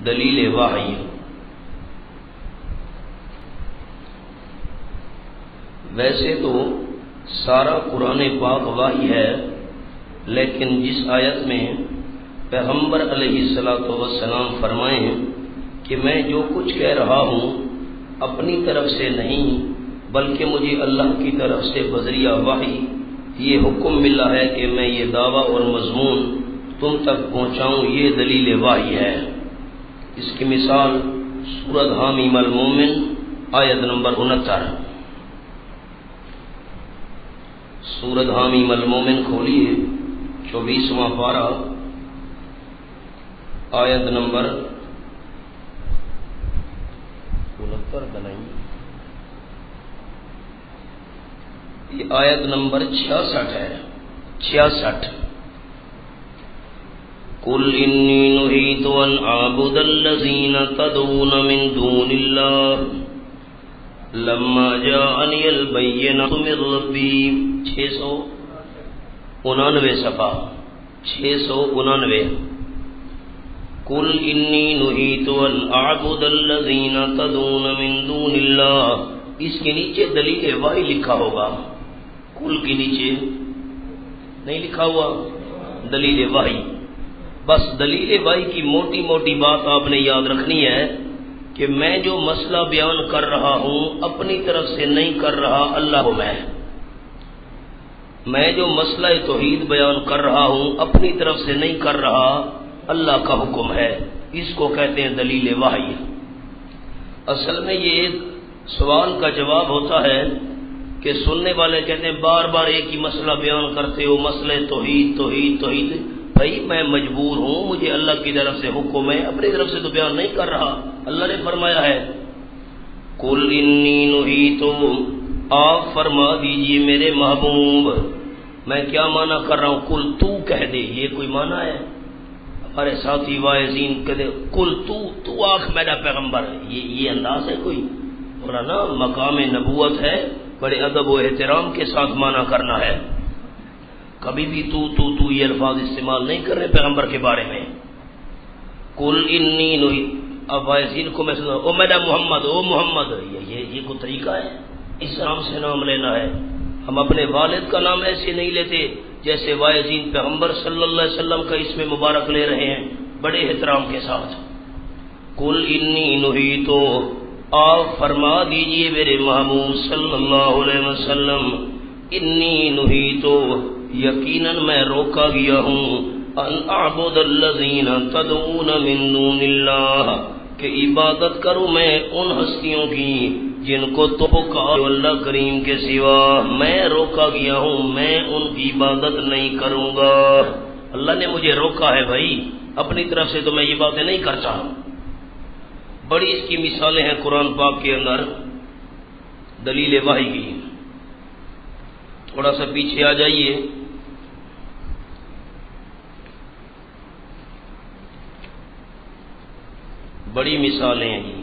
دلیل وحی۔ ویسے تو سارا قرآن پاک وحی ہے، لیکن جس آیت میں پیغمبر علیہ السلام فرمائیں کہ میں جو کچھ کہہ رہا ہوں اپنی طرف سے نہیں بلکہ مجھے اللہ کی طرف سے بذریعہ وحی یہ حکم ملا ہے کہ میں یہ دعویٰ اور مضمون تم تک پہنچاؤں، یہ دلیل وحی ہے۔ اس کی مثال سورۃ حامیم المومن آیت نمبر 69۔ سورۃ حامیم المومن کھولیے، 24واں پارہ آیت نمبر 69 یہ آیت نمبر 66 ہے، 66۔ قل انی نہیت ان اعبد الذین تدعون من دون اللہ لما جاءنی البینۃ من ربی، 699 صفحہ 699۔ قل انی نہیت ان اعبد الذین تدعون من دون اللہ، اس کے نیچے دلیل وحی لکھا ہوگا، کل کے نیچے نہیں لکھا ہوا دلیل وحی۔ بس دلیل وحی کی موٹی موٹی بات آپ نے یاد رکھنی ہے کہ میں جو مسئلہ بیان کر رہا ہوں اپنی طرف سے نہیں کر رہا، اللہ کو میں جو مسئلہ توحید بیان کر رہا ہوں اپنی طرف سے نہیں کر رہا، اللہ کا حکم ہے، اس کو کہتے ہیں دلیل وحی۔ اصل میں یہ ایک سوال کا جواب ہوتا ہے کہ سننے والے کہتے ہیں بار بار ایک ہی مسئلہ بیان کرتے ہو، مسئلہ توحید توحید توحید۔ بھائی میں مجبور ہوں، مجھے اللہ کی طرف سے حکم ہے، اپنی طرف سے تو بیان نہیں کر رہا۔ اللہ نے فرمایا ہے قل انی نہیت، آپ فرما دیجئے میرے محبوب، میں کیا معنی کر رہا ہوں؟ قل تو کہہ دے، یہ کوئی معنی ہے؟ ہمارے ساتھی واعظین کہتے قل تو آنکھ میرا پیغمبر، یہ انداز ہے کوئی؟ اور نا مقام نبوت ہے، بڑے ادب و احترام کے ساتھ معنی کرنا ہے، کبھی بھی تو یہ الفاظ استعمال نہیں کر رہے پیغمبر کے بارے میں۔ قل انی نہیت، اب واعظین کو میں سنا او میرا محمد، او محمد، یہ کوئی طریقہ ہے؟ اس نام سے نام لینا ہے؟ ہم اپنے والد کا نام ایسے نہیں لیتے جیسے واعظین پیغمبر صلی اللہ علیہ وسلم کا اسم مبارک لے رہے ہیں، بڑے احترام کے ساتھ۔ قل انی نہیت، آپ فرما دیجئے میرے محبوب صلی اللہ علیہ وسلم، انی نہیت، یقیناً میں روکا گیا ہوں، ان اعبد الذین تدعون من دون اللہ، کہ عبادت کروں میں ان ہستیوں کی جن کو تو پکارو اللہ کریم کے سوا، میں روکا گیا ہوں، میں ان کی عبادت نہیں کروں گا۔ اللہ نے مجھے روکا ہے بھائی، اپنی طرف سے تو میں یہ باتیں نہیں کرتا۔ بڑی اس کی مثالیں ہیں قرآن پاک کے اندر دلیل وحی کی۔ تھوڑا سا پیچھے آ جائیے، بڑی مثالیں ہیں جی۔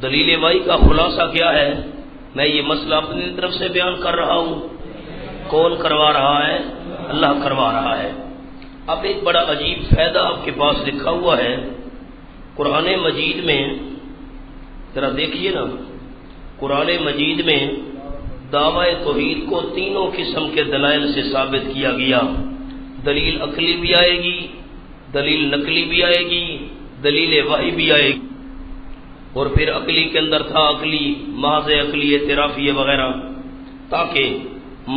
دلیل وحی کا خلاصہ کیا ہے؟ میں یہ مسئلہ اپنی طرف سے بیان کر رہا ہوں، کون کروا رہا ہے؟ اللہ کروا رہا ہے۔ اب ایک بڑا عجیب فائدہ آپ کے پاس لکھا ہوا ہے قرآن مجید میں، ذرا دیکھیے نا، قرآن مجید میں دعوی توحید کو تینوں قسم کے دلائل سے ثابت کیا گیا۔ دلیل عقلی بھی آئے گی، دلیل نقلی بھی آئے گی، دلیل وحی بھی آئے گی، اور پھر عقلی کے اندر تھا عقلی، محض عقلی اعترافیہ وغیرہ، تاکہ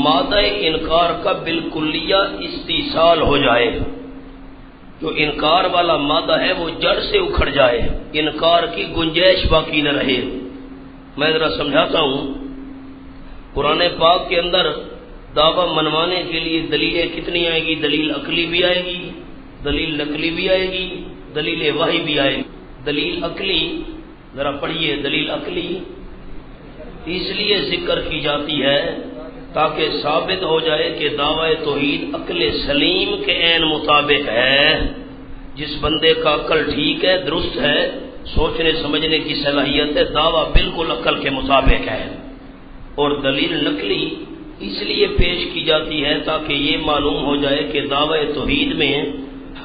مادہ انکار کا بالکلیہ استیصال ہو جائے، جو انکار والا مادہ ہے وہ جڑ سے اکھڑ جائے، انکار کی گنجائش باقی نہ رہے۔ میں ذرا سمجھاتا ہوں، قرآن پاک کے اندر دعویٰ منوانے کے لیے دلیلیں کتنی آئے گی؟ دلیل عقلی بھی آئے گی، دلیل نقلی بھی آئے گی، دلیل وحی بھی آئے گی۔ دلیل عقلی ذرا پڑھیے، دلیل عقلی اس لیے ذکر کی جاتی ہے تاکہ ثابت ہو جائے کہ دعوی توحید عقل سلیم کے عین مطابق ہے۔ جس بندے کا عقل ٹھیک ہے، درست ہے، سوچنے سمجھنے کی صلاحیت ہے، دعویٰ بالکل عقل کے مطابق ہے۔ اور دلیل نقلی اس لیے پیش کی جاتی ہے تاکہ یہ معلوم ہو جائے کہ دعوی توحید میں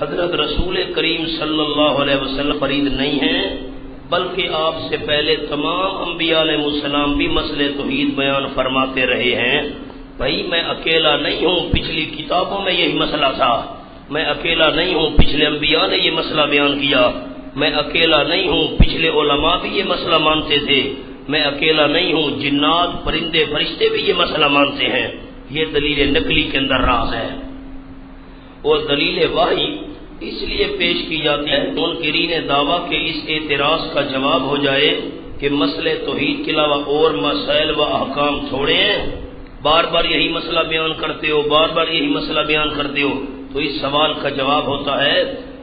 حضرت رسول کریم صلی اللہ علیہ وسلم فرید نہیں ہیں، بلکہ آپ سے پہلے تمام انبیاء علیہ السلام بھی مسئلہ توحید بیان فرماتے رہے ہیں۔ بھائی میں اکیلا نہیں ہوں، پچھلی کتابوں میں یہی مسئلہ تھا، میں اکیلا نہیں ہوں، پچھلے انبیاء نے یہ مسئلہ بیان کیا، میں اکیلا نہیں ہوں، پچھلے علماء بھی یہ مسئلہ مانتے تھے، میں اکیلا نہیں ہوں، جنات پرندے فرشتے بھی یہ مسئلہ مانتے ہیں۔ یہ دلیل نقلی کے اندر راز ہے، اور دلیل وحی اس لیے پیش کی جاتی ہے منکرین دعویٰ کے اس اعتراض کا جواب ہو جائے کہ مسئلہ توحید کے علاوہ اور مسائل و احکام تھوڑے ہیں، بار بار یہی مسئلہ بیان کرتے ہو، بار بار یہی مسئلہ بیان کرتے ہو۔ تو اس سوال کا جواب ہوتا ہے،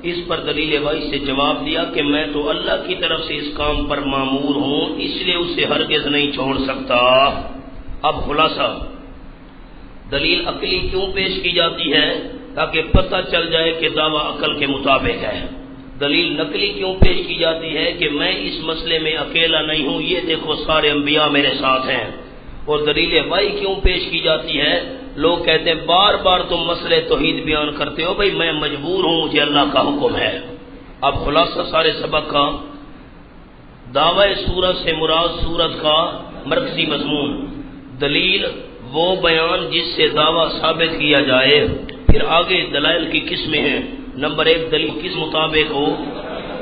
اس پر دلیل وحی سے جواب دیا کہ میں تو اللہ کی طرف سے اس کام پر مامور ہوں، اس لیے اسے ہرگز نہیں چھوڑ سکتا۔ اب خلاصہ، دلیل عقلی کیوں پیش کی جاتی ہے؟ تاکہ پتہ چل جائے کہ دعویٰ عقل کے مطابق ہے۔ دلیل نقلی کیوں پیش کی جاتی ہے کہ میں اس مسئلے میں اکیلا نہیں ہوں، یہ دیکھو سارے انبیاء میرے ساتھ ہیں۔ اور دلیل وحی کیوں پیش کی جاتی ہے؟ لوگ کہتے ہیں بار بار تم مسئلہ توحید بیان کرتے ہو، بھائی میں مجبور ہوں، مجھے اللہ کا حکم ہے۔ اب خلاصہ سارے سبق کا، دعوی سورت سے مراد سورت کا مرکزی مضمون، دلیل وہ بیان جس سے دعویٰ ثابت کیا جائے، پھر آگے دلائل کی قسمیں ہیں۔ نمبر 1، دلیل کس مطابق ہو؟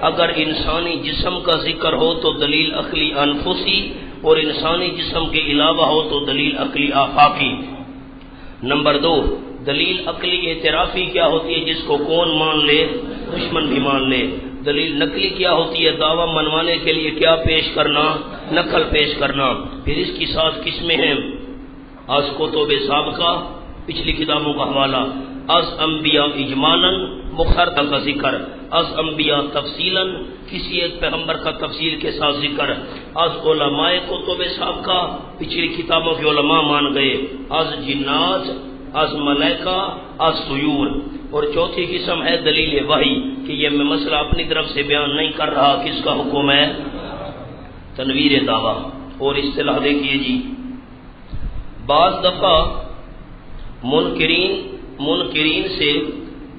اگر انسانی جسم کا ذکر ہو تو دلیل عقلی انفسی، اور انسانی جسم کے علاوہ ہو تو دلیل عقلی آفاقی۔ نمبر 2، دلیل عقلی اعترافی کیا ہوتی ہے؟ جس کو کون مان لے؟ دشمن بھی مان لے۔ دلیل نقلی کیا ہوتی ہے؟ دعویٰ منوانے کے لیے کیا پیش کرنا؟ نقل پیش کرنا۔ پھر اس کی 7 قسمیں ہیں: از کتب سابقہ، پچھلی کتابوں کا حوالہ، از انبیاء اجمالاً، مخرطہ کا ذکر، از انبیاء تفصیلاً، کسی ایک پیغمبر کا تفصیل کے ساتھ ذکر، از علماء کتب سابقہ، پچھلی کتابوں کے علماء مان گئے، از جنات، از ملائکہ، از طیور۔ اور چوتھی قسم ہے دلیل وحی، کہ یہ میں مسئلہ اپنی طرف سے بیان نہیں کر رہا، کس کا حکم ہے؟ تنویر دعویٰ۔ اور اصطلاح دیکھیے جی، بعض دفعہ منکرین سے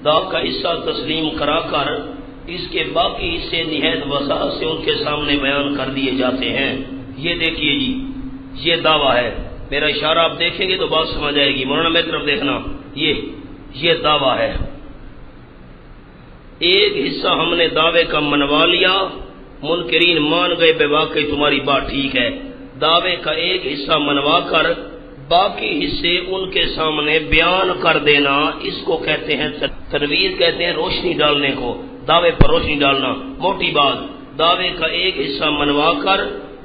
دعویٰ کا حصہ تسلیم کرا کر اس کے باقی حصے نہایت وضاحت سے ان کے سامنے بیان کر دیے جاتے ہیں۔ یہ دیکھیے جی، یہ دعویٰ ہے، میرا اشارہ آپ دیکھیں گے تو بات سمجھ آئے گی، مولانا میری طرف دیکھنا، یہ دعویٰ ہے۔ ایک حصہ ہم نے دعوے کا منوا لیا، منکرین مان گئے بے واقعی تمہاری بات ٹھیک ہے، دعوے کا ایک حصہ منوا کر باقی حصے ان کے سامنے بیان کر دینا، اس کو کہتے ہیں تنویر، کہتے ہیں روشنی ڈالنے کو، دعوے پر روشنی ڈالنا۔ موٹی بات، دعوے کا ایک حصہ منوا کر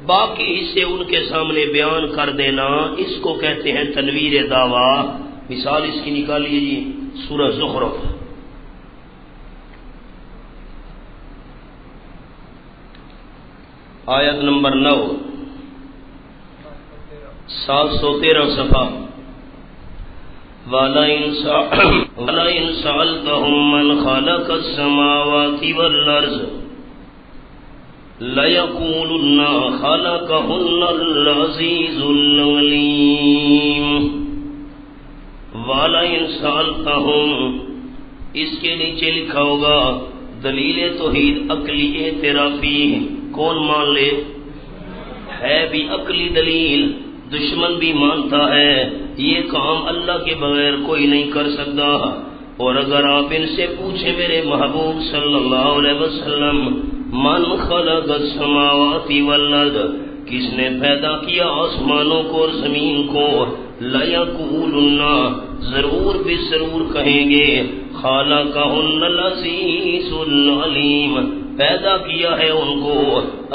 باقی حصے ان کے سامنے بیان کر دینا، اس کو کہتے ہیں تنویر دعویٰ۔ مثال اس کی نکالیے جی، سورہ زخرف، آیت نمبر 9، 713 صفحہ۔ وَلَئِن سَأَلْتَهُم مَّنْ خَلَقَ السَّمَاوَاتِ وَالْأَرْضَ لَيَقُولُنَّ خَلَقَهُنَّ الْعَزِيزُ الْعَلِيمُ۔ وَلَئِن سَأَلْتَهُم، اس کے نیچے لکھا ہوگا دلیل توحید عقلی اعترافی، کون مان لے؟ ہے بھی عقلی دلیل، دشمن بھی مانتا ہے، یہ کام اللہ کے بغیر کوئی نہیں کر سکتا۔ اور اگر آپ ان سے پوچھیں میرے محبوب صلی اللہ علیہ وسلم، من خلق السماوات والارض، کس نے پیدا کیا آسمانوں کو اور زمین کو، لیقولن، ضرور بھی ضرور کہیں گے، خالقہن العزیز العلیم، پیدا کیا ہے ان کو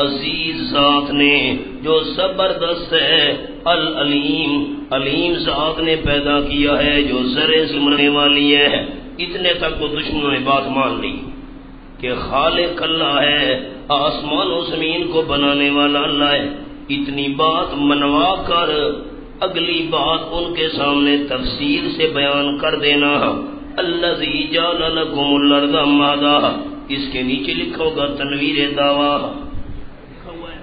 عزیز ذات نے جو زبردست ہے، العلیم، علیم ذات نے پیدا کیا ہے جو ذرے سمرنے والی ہے۔ اتنے تک تو دشمنوں نے بات مان لی کہ خالق اللہ ہے، آسمان و زمین کو بنانے والا اللہ ہے۔ اتنی بات منوا کر اگلی بات ان کے سامنے تفصیل سے بیان کر دینا، الذی جعل لکم الارض مہدا، اس کے نیچے لکھا ہوگا تنویر دعویٰ، لکھا ہوا ہے۔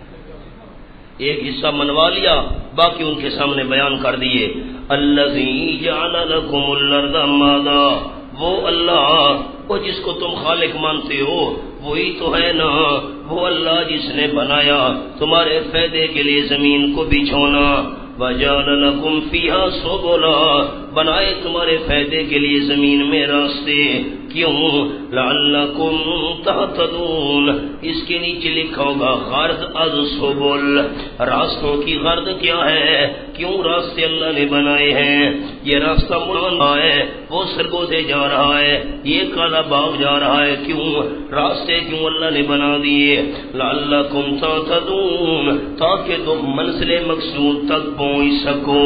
ایک حصہ منوا لیا، باقی ان کے سامنے بیان کر دیے۔ الذی جعل لکم الارض مہدا، وہ اللہ، وہ جس کو تم خالق مانتے ہو وہی تو ہے نا، وہ اللہ جس نے بنایا تمہارے فائدے کے لیے زمین کو بچھونا، وَجَعَلَ لَكُمْ فِيهَا سُبُلًا، بنائے تمہارے فائدے کے لیے زمین میں راستے، کیوں؟ لَعَلَّكُمْ تَهْتَدُونَ، اس کے نیچے لکھا ہوگا غرض از سبل، راستوں کی غرض کیا ہے، کیوں راستے اللہ نے بنائے ہیں، یہ راستہ مڑا ہے، وہ سرگوں سے جا رہا ہے، یہ کالا باغ جا رہا ہے، کیوں راستے کیوں اللہ نے بنا دیے، لَعَلَّكُمْ تَهْتَدُونَ، تاکہ تم منزل مقصود تک پہنچ سکو۔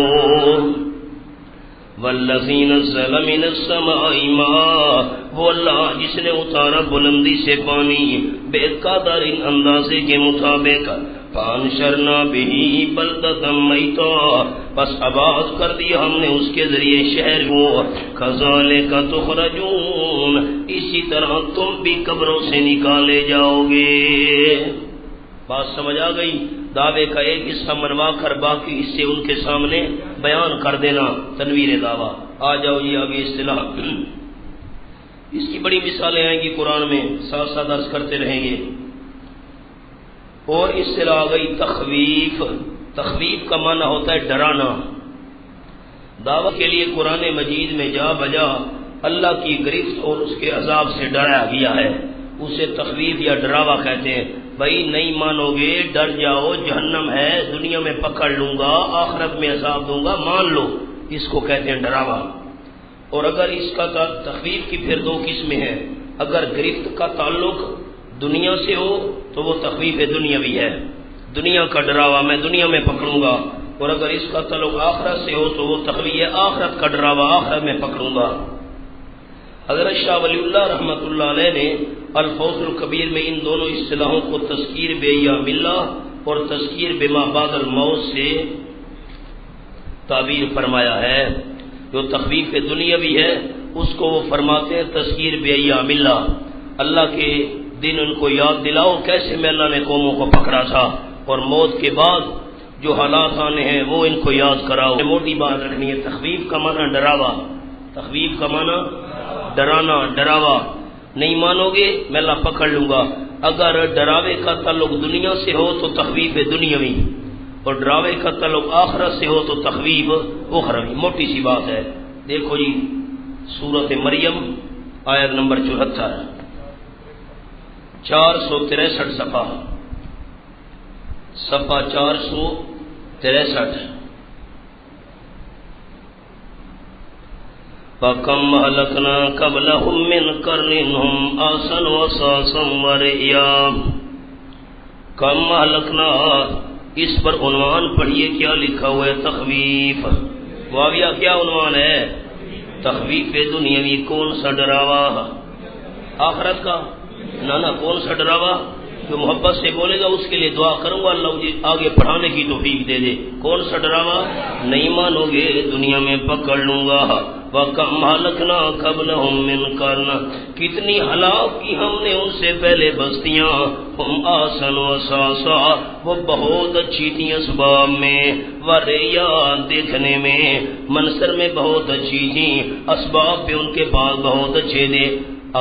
وَالَّذِي نَزَّلَ مِنَ السَّمَاءِ مَاءً، وہ اللہ جس نے اتارا بلندی سے پانی بے قدر اندازے کے مطابق، فَأَنشَرْنَا بِهِ بَلْدَةً مَيْتًا، بس آباد کر دیا ہم نے اس کے ذریعے شہر کو، كَذَلِكَ تُخْرَجُونَ، اسی طرح تم بھی قبروں سے نکالے جاؤ گے۔ بات سمجھ آ گئی؟ دعوے کا ایک حصہ منوا کر باقی حصے ان کے سامنے بیان کر دینا، تنویر دعویٰ۔ آ جاؤ یہ آگے اصطلاح، اس کی بڑی مثالیں آئیں گی قرآن میں، ساتھ ساتھ عرض کرتے رہیں گے۔ اور اصطلاح آ گئی تخویف۔ تخویف کا معنی ہوتا ہے ڈرانا۔ دعوت کے لیے قرآن مجید میں جا بجا اللہ کی گرفت اور اس کے عذاب سے ڈرایا گیا ہے، اسے تخویف یا ڈراوا کہتے ہیں۔ بھائی نہیں مانو گے، ڈر جاؤ، جہنم ہے، دنیا میں پکڑ لوں گا، آخرت میں عذاب دوں گا، مان لو، اس کو کہتے ہیں ڈراوا۔ اور اگر اس کا تخویف کی پھر دو قسمیں ہیں، اگر گرفت کا تعلق دنیا سے ہو تو وہ تخویف دنیاوی ہے، دنیا کا ڈراوا، میں دنیا میں پکڑوں گا، اور اگر اس کا تعلق آخرت سے ہو تو وہ تخویف آخرت کا ڈراوا، آخرت میں پکڑوں گا۔ حضرت شاہ ولی اللہ رحمۃ اللہ علیہ نے الفوز الکبیر میں ان دونوں اصطلاحوں کو تذکیر بایام اللہ اور تذکیر بما بعد الموت سے تعبیر فرمایا ہے۔ جو تخویف دنیاوی ہے اس کو وہ فرماتے ہیں تذکیر بایام اللہ، اللہ کے دن ان کو یاد دلاؤ کیسے میں اللہ نے قوموں کو پکڑا تھا، اور موت کے بعد جو حالات آنے ہیں وہ ان کو یاد کراؤ۔ موٹی بات رکھنی ہے، تخویف کا معنی ڈراوا، تخویف کا معنی ڈرانا، ڈراوا۔ نہیں مانو گے میں اللہ پکڑ لوں گا۔ اگر ڈراوے کا تعلق دنیا سے ہو تو تخویف دنیاوی، اور ڈراوے کا تعلق آخرت سے ہو تو تخویف اخروی۔ موٹی سی بات ہے، دیکھو جی سورۃ مریم آیت نمبر 74، 463 صفحہ 463۔ فَكَمْ أَهْلَكْنَا قَبْلَهُمْ مِنْ قَرْنٍ هُمْ أَحْسَنُ أَثَاثًا وَرِئْيًا۔ کم أَهْلَكْنَا، اس پر عنوان پڑھیے کیا لکھا ہوا ہے، تخویف۔ واویہ کیا عنوان ہے؟ تخویف دنیاوی۔ کون سا ڈراوا؟ آخرت کا؟ نہ کون سا ڈراوا؟ جو محبت سے بولے گا اس کے لیے دعا کروں گا اللہ مجھے آگے پڑھانے کی توفیق دے دے۔ کون سا ڈراوا؟ نہیں مانو گے دنیا میں پکڑ لوں گا۔ وَكَمْ أَهْلَكْنَا قَبْلَهُمْ مِنْ قَرْنٍ، کتنی ہلاک کی ہم نے ان سے پہلے بستیاں، ہم أَحْسَنُ أَثَاثًا، وہ بہت اچھی تھیں اسباب میں، وَرِئْيًا، دیکھنے میں، منظر میں بہت اچھی تھیں، اسباب پہ ان کے پاس بہت اچھے تھے۔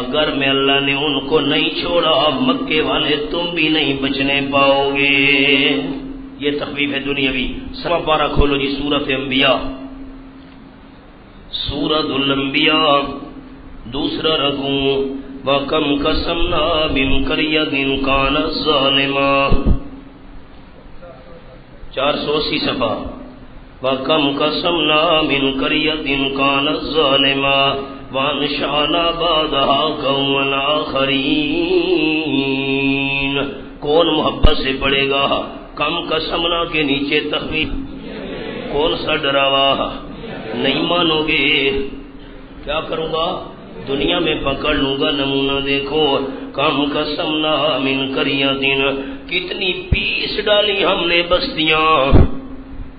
اگر میں اللہ نے ان کو نہیں چھوڑا مکے والے تم بھی نہیں بچنے پاؤ گے۔ یہ تخویف ہے دنیاوی۔ سوا پارہ کھولو جی سورۃ انبیاء، سورۃ الانبیاء دوسرا رکوع۔ وَكَمْ قَسَمْنَا مِنْ قَرْيَةٍ كَانَتْ ظَالِمَةً، 480 صفحہ۔ وَكَمْ قَسَمْنَا مِنْ قَرْيَةٍ كَانَتْ ظَالِمَةً وَأَنشَأْنَا بَعْدَهَا قَوْمًا آخَرِينَ۔ کون محبت سے پڑھے گا؟ کم قسمنا کے نیچے تخویف۔ کون سا ڈراوا؟ نہیں مانو گے کیا کروں گا؟ دنیا میں پکڑ لوں گا۔ نمونہ دیکھو، کم قسمنا من قریۃ، کتنی پیس ڈالی ہم نے بستیاں،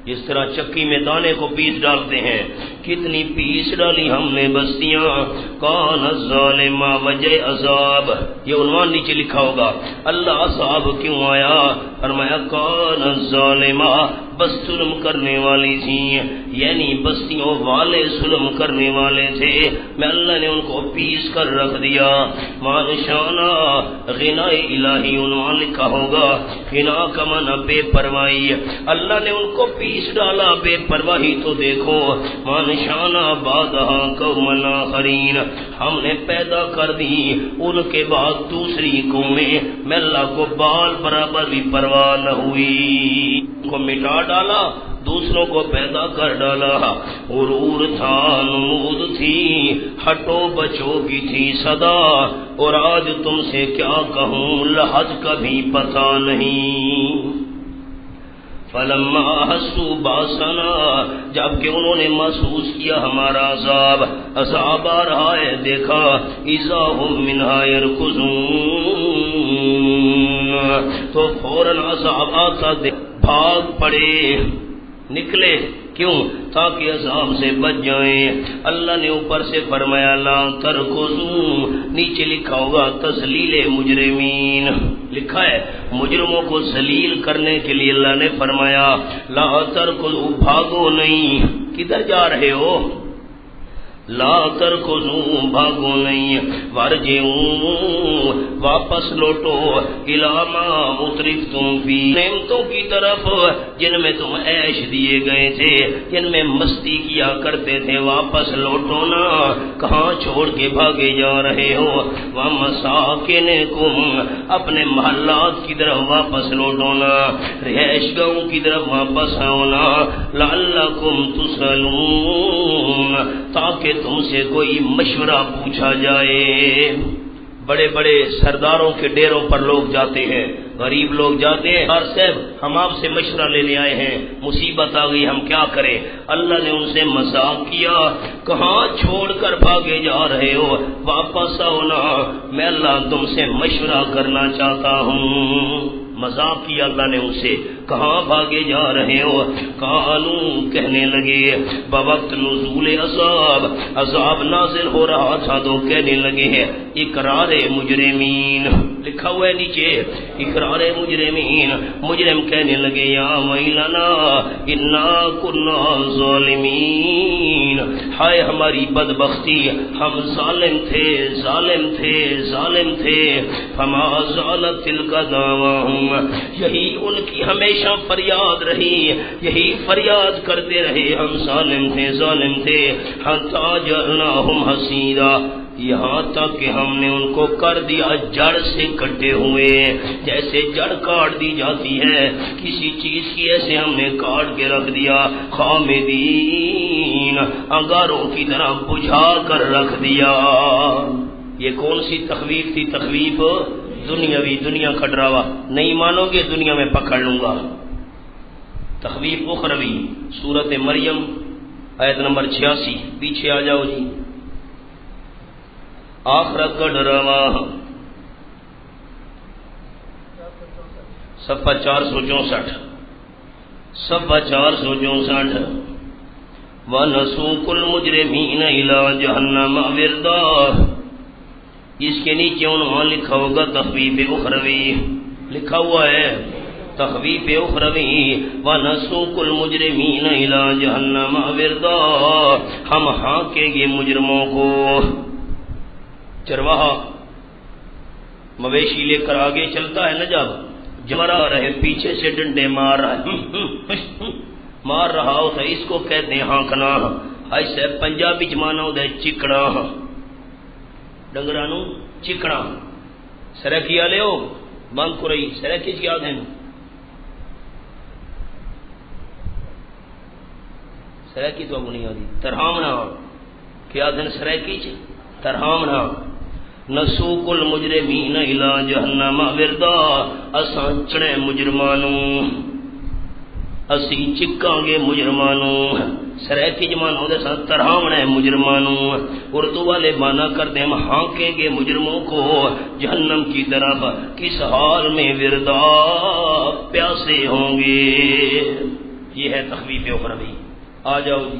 جس طرح چکی میں دانے کو پیس ڈالتے ہیں، کتنی پیس ڈالی ہم نے بستیاں، کان ظالمہ وجہ عذاب، یہ عنوان نیچے لکھا ہوگا، اللہ عذاب کیوں آیا؟ فرمایا کان ظالمہ، بس ظلم کرنے والی تھیں، یعنی بستیوں والے ظلم کرنے والے تھے، میں اللہ نے ان کو پیس کر رکھ دیا۔ مانشانہ غنا الہی عنوان لکھا ہوگا، غنا کا معنی بے پرواہی، اللہ نے ان کو پیس ڈالا بے پرواہی۔ تو دیکھو مانشانہ بادہ قوم آخرین، ہم نے پیدا کر دی ان کے بعد دوسری قومیں، میں اللہ کو بال برابر بھی پرواہ نہ ہوئی، کو مٹا ڈالا، دوسروں کو پیدا کر ڈالا۔ غرور تھا، نمود تھی، ہٹو بچو کی تھی صدا، اور آج تم سے کیا کہوں لحظ کا بھی پتہ نہیں۔ فلما حسوا باسنا، جب کہ انہوں نے محسوس کیا ہمارا عذاب، عذاب آ رہا ہے، دیکھا اذا هم منها يركضون، تو فوراً عذاب آتا بھاگ پڑے، نکلے، کیوں؟ تاکہ عذاب سے بچ جائیں۔ اللہ نے اوپر سے فرمایا لا ترکضوا، نیچے لکھا ہوگا تذلیل مجرمین، لکھا ہے مجرموں کو ذلیل کرنے کے لیے اللہ نے فرمایا لا ترکضوا، بھاگو نہیں، کدھر جا رہے ہو؟ لا ترکضوا، بھاگو نہیں، وارجعوا، واپس لوٹو، الی ما اترفتم فی، نعمتوں کی طرف جن میں تم عیش دیے گئے تھے، جن میں مستی کیا کرتے تھے، واپس لوٹو نا، کہاں چھوڑ کے بھاگے جا رہے ہو؟ ومساکنکم، اپنے محلات کی طرف واپس لوٹو نا، رہائش گاہوں کی طرف واپس آؤ نا، لعلکم تسألون، تاکہ تم سے کوئی مشورہ پوچھا جائے۔ بڑے بڑے سرداروں کے ڈیروں پر لوگ جاتے ہیں، غریب لوگ جاتے ہیں، سردار صاحب ہم آپ سے مشورہ لینے آئے ہیں، مصیبت آ گئی، ہم کیا کریں؟ اللہ نے ان سے مذاق کیا، کہاں چھوڑ کر بھاگے جا رہے ہو؟ واپس آؤ نا، میں اللہ تم سے مشورہ کرنا چاہتا ہوں۔ مذاق کیا اللہ نے ان سے، کہاں بھاگے جا رہے ہو؟ قالوا، کہنے لگے بوقت نزول عذاب، عذاب نازل ہو رہا تھا تو کہنے لگے ہیں اقرار مجرمین، لکھا ہوا ہے نیچے اقرار مجرمین، مجرم کہنے لگے یا ویلنا انا کنا ظالمین، ہائے ہماری بدبختی، ہم ظالم تھے ظالم تھے ظالم تھے۔ فما زالت تلک دعواہم، یہی ان کی ہمیشہ فریاد رہی، یہی فریاد کرتے رہے ہم ظالم تھے ظالم تھے، حتی جعلناہم حصیدا، یہاں تک کہ ہم نے ان کو کر دیا جڑ سے کٹے ہوئے، جیسے جڑ کاٹ دی جاتی ہے کسی چیز کی، ایسے ہم نے کاٹ کے رکھ دیا، خامدین، انگاروں کی طرح بجھا کر رکھ دیا۔ یہ کون سی تخویف تھی؟ تخویف دنیاوی، دنیا کا ڈراوا، نہیں مانو گے دنیا میں پکڑ لوں گا۔ تخویف اخروی، سورۃ مریم آیت نمبر 86، پیچھے آ جاؤ جی۔ آخرت کا ڈراوا، صفحہ 464، صفحہ 464، وَنَسُوقُ الْمُجْرِمِينَ إِلَىٰ جَهَنَّمَ وِرْدًا، اس کے نیچے عنوان لکھا ہوگا تخویف اخروی، لکھا ہوا ہے تخویف اخروی، وَنَسُوقُ الْمُجْرِمِينَ إِلَىٰ جَهَنَّمَ وِرْدًا، ہم ہانکیں گے مجرموں کو۔ چرواہا مویشی لے کر آگے چلتا ہے نا، جب جمرا رہے پیچھے سے ڈنڈے مار رہا ہوتا ہے، اس کو کہتے ہیں ہانکنا۔ ایسے پنجابی جمانا ہوتا ہے چکڑا، ڈنگرا نو چکڑا، سرکی والے ہو بند کو رہی، سرکی کیا دیں؟ سرکی تو اب نہیں آتی، ترہامنا کیا دن سرکی ترہامنا۔ نسوق المجرمین الی جہنم وردا، اساں چڑے مجرمانوں، اسی چکاں گے مجرمانوں، سریکی جمان ہو دے ساتھ ترہامنے مجرمانوں، اردو والے مانا کرتے ہیں ہم ہانکیں گے مجرموں کو جہنم کی طرف، کس حال میں وردا، پیاسے ہوں گے۔ یہ ہے تخویف اخروی۔ آ جاؤ جی،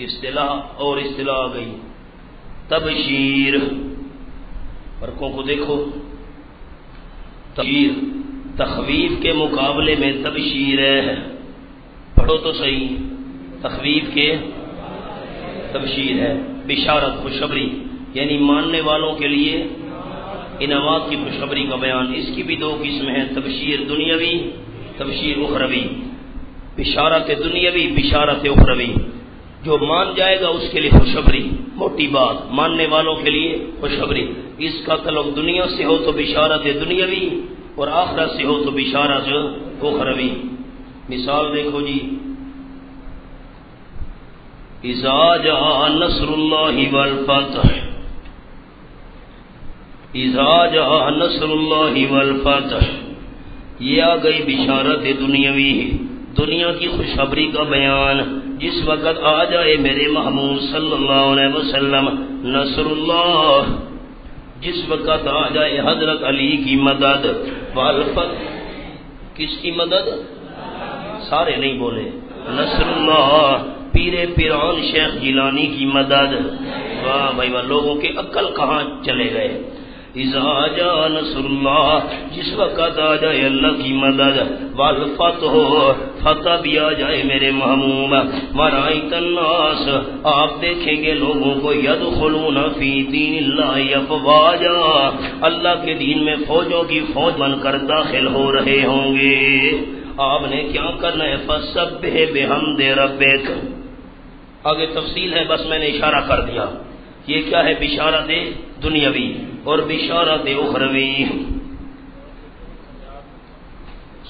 اصطلاح اور اصطلاح آ گئی، تبشیر، فرقوں کو دیکھو، تبشیر تخویف کے مقابلے میں تبشیر ہے. پڑھو تو صحیح. تخویف کے تبشیر ہے. بشارت خوشخبری یعنی ماننے والوں کے لیے انعامات کی خوشخبری کا بیان. اس کی بھی دو قسم ہیں، تبشیر دنیاوی، تبشیر اخروی. بشارت دنیاوی، بشارت اخروی. جو مان جائے گا اس کے لیے خوشخبری، موٹی بات، ماننے والوں کے لیے خوشخبری. اس کا تعلق دنیا سے ہو تو بشارت دنیاوی اور آخرت سے ہو تو بشارت اخروی. مثال دیکھو جی، اذا جاء نصر اللہ والفتح، اذا جاء نصر اللہ والفتح، یہ آ گئی بشارت دنیاوی، دنیا کی خوشخبری کا بیان. جس وقت آ جائے میرے محمود صلی اللہ علیہ وسلم نصر اللہ، جس وقت آ جائے حضرت علی کی مدد، والفتح، کس کی مدد؟ سارے نہیں بولے. نصر اللہ، پیر پیران شیخ جیلانی کی مدد. واہ بھائی واہ، لوگوں کے عقل کہاں چلے گئے. اذا جاء نصر اللہ، جس وقت آ جائے اللہ کی مدد، والفتح، فتح بھی آ جائے میرے محموم. ورأیت الناس، آپ دیکھیں گے لوگوں کو، یدخلون فی دین اللہ افواجا، اللہ کے دین میں فوجوں کی فوج بن کر داخل ہو رہے ہوں گے. آپ نے کیا کرنا ہے؟ فسبح بحمد ربک. آگے تفصیل ہے، بس میں نے اشارہ کر دیا. یہ کیا ہے؟ بشارت دنیاوی اور بشارت اخروی.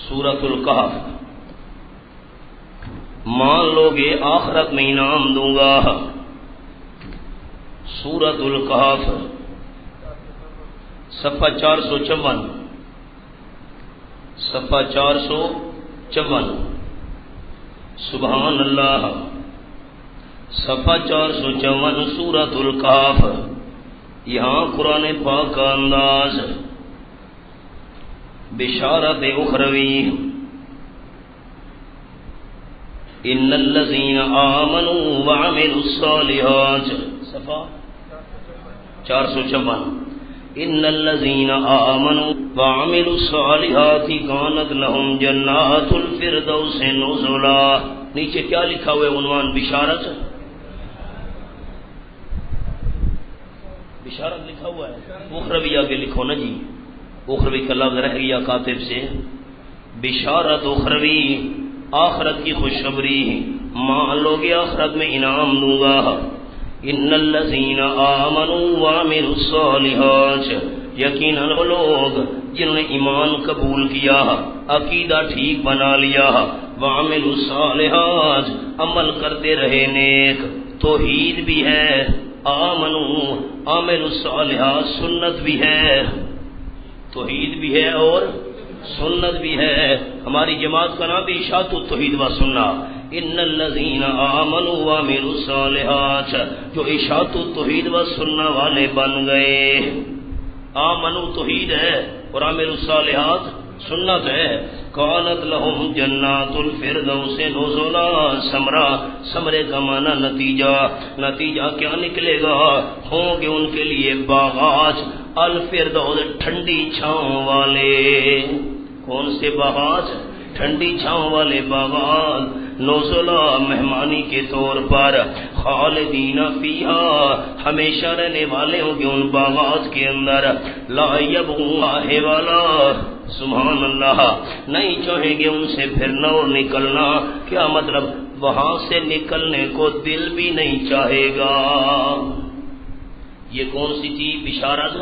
سورۃ الکہف. مان لو گے آخرت میں انعام دوں گا. سورۃ الکہف صفحہ 454، صفحہ 454. سبحان اللہ. صفحہ 454 سورۃ الکہف. یہاں قرآن پاک کا انداز بشارت اخروی. ان الذین آمنوا وعملوا الصالحات، صفحہ 454. ان الذین آمنوا وعملوا الصالحات كانت لهم جنات الفردوس نزلا. نیچے کیا لکھا ہوا ہے عنوان؟ بشارت. بشارت لکھا ہوا ہے. اخروی آگے لکھو نا جی. اخروی کا لفظ رہ گیا کاتب سے. بشارت اخروی، آخرت کی خوشخبری. مان لو گے آخرت میں انعام دوں گا. ان الذین آمنوا وعملوا الصالحات، یقیناً وہ لوگ جنہوں نے ایمان قبول کیا، عقیدہ ٹھیک بنا لیا، وعملوا الصالحات، عمل کرتے رہے نیک. توحید بھی ہے، آمنوا عاملوا الصالحات، سنت بھی ہے. توحید بھی ہے اور سنت بھی ہے. ہماری جماعت کا نام بھی اشاعت التوحید و سنہ. ان الذین آمنوا وعملوا الصالحات، جو اشاعت التوحید و سنہ والے بن گئے. آمنوا توحید ہے اور عاملوا الصالحات سنت ہے. کانت لہم جنات الفردوس نزلا. ثمرے کا معنی نتیجہ. نتیجہ کیا نکلے گا؟ ہوں گے ان کے لیے باغات الفردوس، ٹھنڈی چھاؤں والے. کون سے باغات؟ ٹھنڈی چھاؤں والے باغات. نزلا، مہمانی کے طور پر. خالدین فیہا، ہمیشہ رہنے والے ہوں گے ان باغات کے اندر. لا یبغون والا، سبحان اللہ، نہیں چاہیں گے ان سے پھرنا اور نکلنا. کیا مطلب؟ وہاں سے نکلنے کو دل بھی نہیں چاہے گا. یہ کون سی تھی؟ بشارت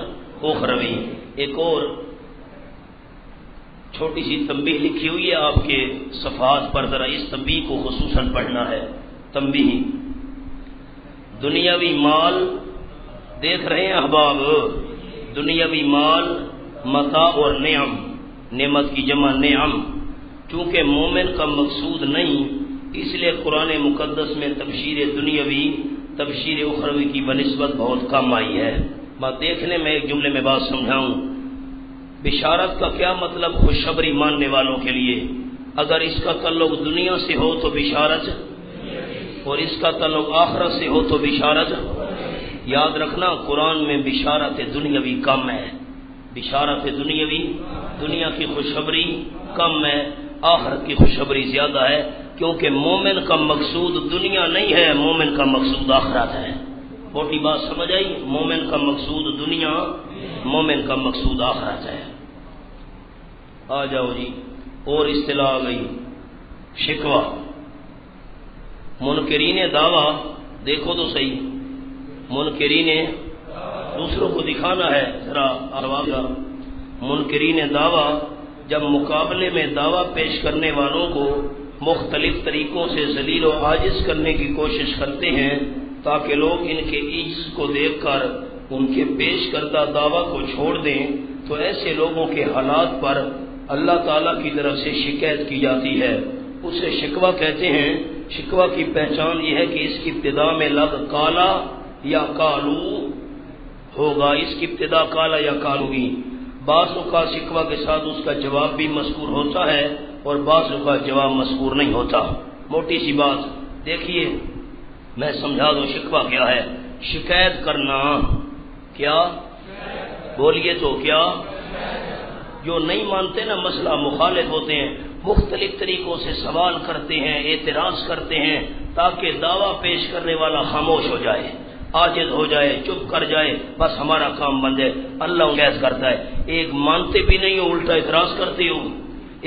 اخروی. ایک اور چھوٹی سی تنبیہ لکھی ہوئی ہے آپ کے صفحات پر، ذرا اس تنبیہ کو خصوصاً پڑھنا ہے. تنبیہ: دنیاوی مال دیکھ رہے ہیں احباب، دنیاوی مال متاع اور نعم، نعمت کی جمع نعم، چونکہ مومن کا مقصود نہیں، اس لیے قرآن مقدس میں تبشیر دنیاوی تبشیر اخروی کی بنسبت بہت کم آئی ہے. بات دیکھنے میں ایک جملے میں بات سمجھاؤں. بشارت کا کیا مطلب؟ خوشخبری ماننے والوں کے لیے. اگر اس کا تعلق دنیا سے ہو تو بشارت، اور اس کا تعلق آخرت سے ہو تو بشارت. یاد رکھنا قرآن میں بشارت دنیاوی کم ہے، بشارت دنیاوی، دنیا کی خوشخبری کم ہے، آخرت کی خوشخبری زیادہ ہے، کیونکہ مومن کا مقصود دنیا نہیں ہے، مومن کا مقصود آخرت ہے۔ موٹی بات سمجھ آئی؟ مومن کا مقصود دنیا، مومن کا مقصود آخرت ہے۔ آ جاؤ جی، اور اصطلاح آ گئی، شکوہ۔ منکرین دعویٰ دیکھو تو صحیح، منکرین دوسروں کو دکھانا ہے ذرا آواز۔ منکرین دعویٰ جب مقابلے میں دعویٰ پیش کرنے والوں کو مختلف طریقوں سے ذلیل و عاجز کرنے کی کوشش کرتے ہیں تاکہ لوگ ان کے عجز کو دیکھ کر ان کے پیش کردہ دعویٰ کو چھوڑ دیں، تو ایسے لوگوں کے حالات پر اللہ تعالیٰ کی طرف سے شکایت کی جاتی ہے، اسے شکوہ کہتے ہیں۔ شکوہ کی پہچان یہ ہے کہ اس کی ابتدا میں لفظ کالا یا کالو ہوگا، اس کی ابتدا کالا یا کالو گی۔ بعض اوقات شکوہ کے ساتھ اس کا جواب بھی مذکور ہوتا ہے اور بعض اوقات جواب مذکور نہیں ہوتا۔ موٹی سی بات دیکھیے، میں سمجھا دوں شکوہ کیا ہے۔ شکایت کرنا، کیا بولیے تو کیا؟ جو نہیں مانتے نا مسئلہ، مخالف ہوتے ہیں، مختلف طریقوں سے سوال کرتے ہیں، اعتراض کرتے ہیں تاکہ دعویٰ پیش کرنے والا خاموش ہو جائے، عاجز ہو جائے، چپ کر جائے، بس ہمارا کام بن جائے۔ اللہ کیسے کرتا ہے؟ ایک مانتے بھی نہیں ہو الٹا اعتراض کرتے ہو،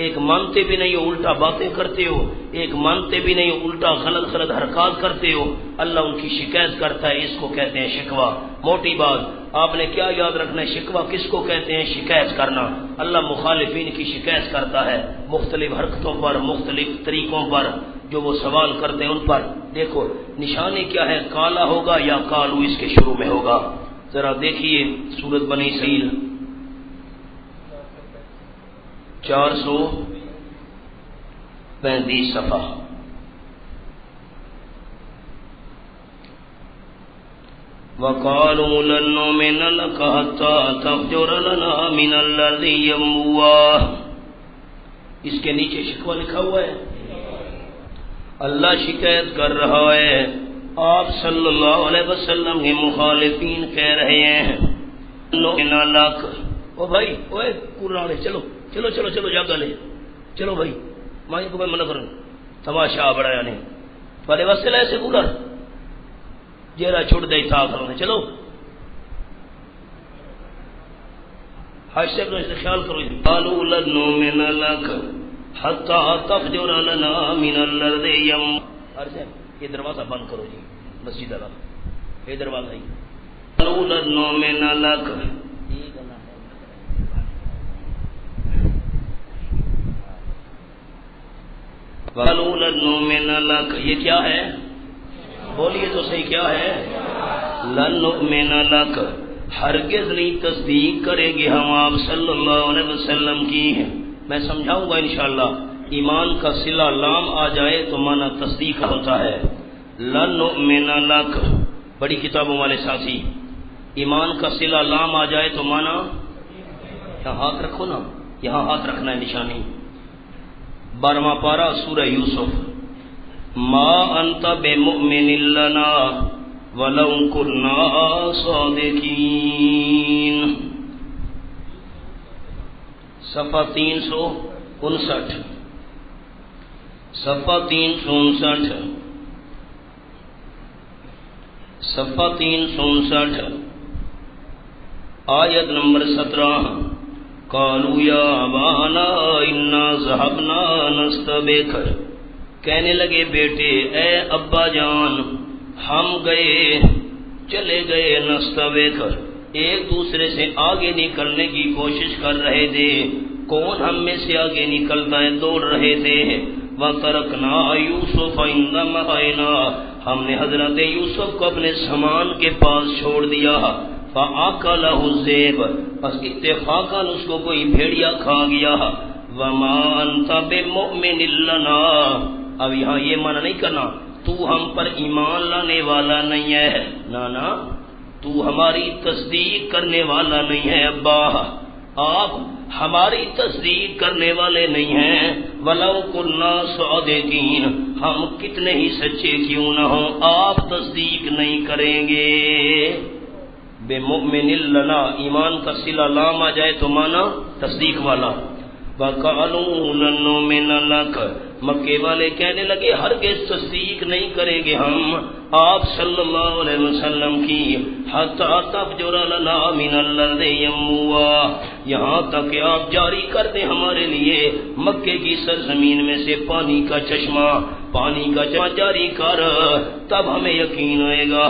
ایک مانتے بھی نہیں ہو الٹا باتیں کرتے ہو، ایک مانتے بھی نہیں ہو الٹا غلط غلط حرکات کرتے ہو۔ اللہ ان کی شکایت کرتا ہے، اس کو کہتے ہیں شکوہ۔ موٹی بات آپ نے کیا یاد رکھنا ہے؟ شکوہ کس کو کہتے ہیں؟ شکایت کرنا۔ اللہ مخالفین کی شکایت کرتا ہے مختلف حرکتوں پر، مختلف طریقوں پر، جو وہ سوال کرتے ہیں ان پر۔ دیکھو نشانی کیا ہے، کالا ہوگا یا کالو اس کے شروع میں ہوگا۔ ذرا دیکھیے سورۃ بنی اسرائیل 435 صفحہ۔ وَقَالُوا لَن نُّؤْمِنَ لَكَ حَتَّىٰ تَفْجُرَ لَنَا مِنَ الْأَرْضِ يَنبُوعًا، اس کے نیچے شکوہ لکھا ہوا ہے۔ اللہ شکایت کر رہا ہے، آپ صلی اللہ علیہ وسلم کے مخالفین کہہ رہے ہیں نُؤْمِنَ لَكَ، او بھائی اوے قرآن چلو چلو چلو چلو جاگا لے چلو بھائی، مائیں کو میں منع کروں، تماشا بڑھایا نہیں پڑے وسیلہ ایسے پورا جیرا چھوڑ دے تھا کرنے، چلو حج سے اپنے خیال کرو۔ قالوا لن نؤمن لك حتى تفجر لنا من الارض ينبوعا، یہ دروازہ بند کرو جی مسجد والا، یہ دروازہ ہی۔ قالوا لن نؤمن لك، قالوا لن نؤمن لك، یہ کیا ہے؟ بولیے تو صحیح کیا ہے؟ لن نؤمن لك، ہرگز نہیں تصدیق کریں گے ہم آپ صلی اللہ علیہ وسلم کی۔ میں سمجھاؤں گا انشاءاللہ۔ ایمان کا صلہ لام آ جائے تو معنی تصدیق ہوتا ہے۔ لن نؤمن لك، بڑی کتابوں والے ساتھی، ایمان کا صلہ لام آ جائے تو معنی، یہاں ہاتھ رکھو نا، یہاں ہاتھ رکھنا ہے نشانی۔ 12واں پارہ سورہ یوسف، ما انت بمؤمن لنا ولو كنا صادقین، صفحہ 359، صفحہ 359، صفحہ 359، آیت نمبر 17۔ قالوا یا ابانا انا ذهبنا نستبق، کہنے لگے بیٹے اے ابا جان ہم چلے گئے نستبق، ایک دوسرے سے آگے نکلنے کی کوشش کر رہے تھے۔ کون ہم میں سے آگے نکلتا ہے؟ دوڑ رہے تھے۔ وَتَرَكْنَا يُوسُفَ عِندَ مَتَاعِنَا، ہم نے حضرت یوسف کو اپنے سامان کے پاس چھوڑ دیا۔ فَأَكَلَهُ الذِّئْبُ، بس اتفاقاً اس کو کوئی بھیڑیا کھا گیا۔ وَمَا أَنْتَ بِمُؤْمِنٍ لَنَا، اب یہاں یہ معنی نہیں کرنا تو ہم پر ایمان لانے والا نہیں ہے، نانا تو ہماری تصدیق کرنے والا نہیں ہے، ابا آپ ہماری تصدیق کرنے والے نہیں ہیں۔ وَلَوْ كُنَّا صَادِقِينَ، ہم کتنے ہی سچے کیوں نہ ہوں آپ تصدیق نہیں کریں گے۔ بے مؤمن لنا، ایمان کا صلہ لام آ جائے تو مانا تصدیق والا. وَقَالُوا لَن نُّؤْمِنَ لَكَ، مکے والے کہنے لگے ہرگز تصدیق نہیں کریں گے ہم آپ صلی اللہ علیہ وسلم کی، حَتَّىٰ تَفْجُرَ لَنَا مِنَ الْأَرْضِ يَنبُوعًا، یہاں تک کہ آپ جاری کر دیں ہمارے لیے مکے کی سرزمین میں سے پانی کا چشمہ جاری کر، تب ہمیں یقین آئے گا.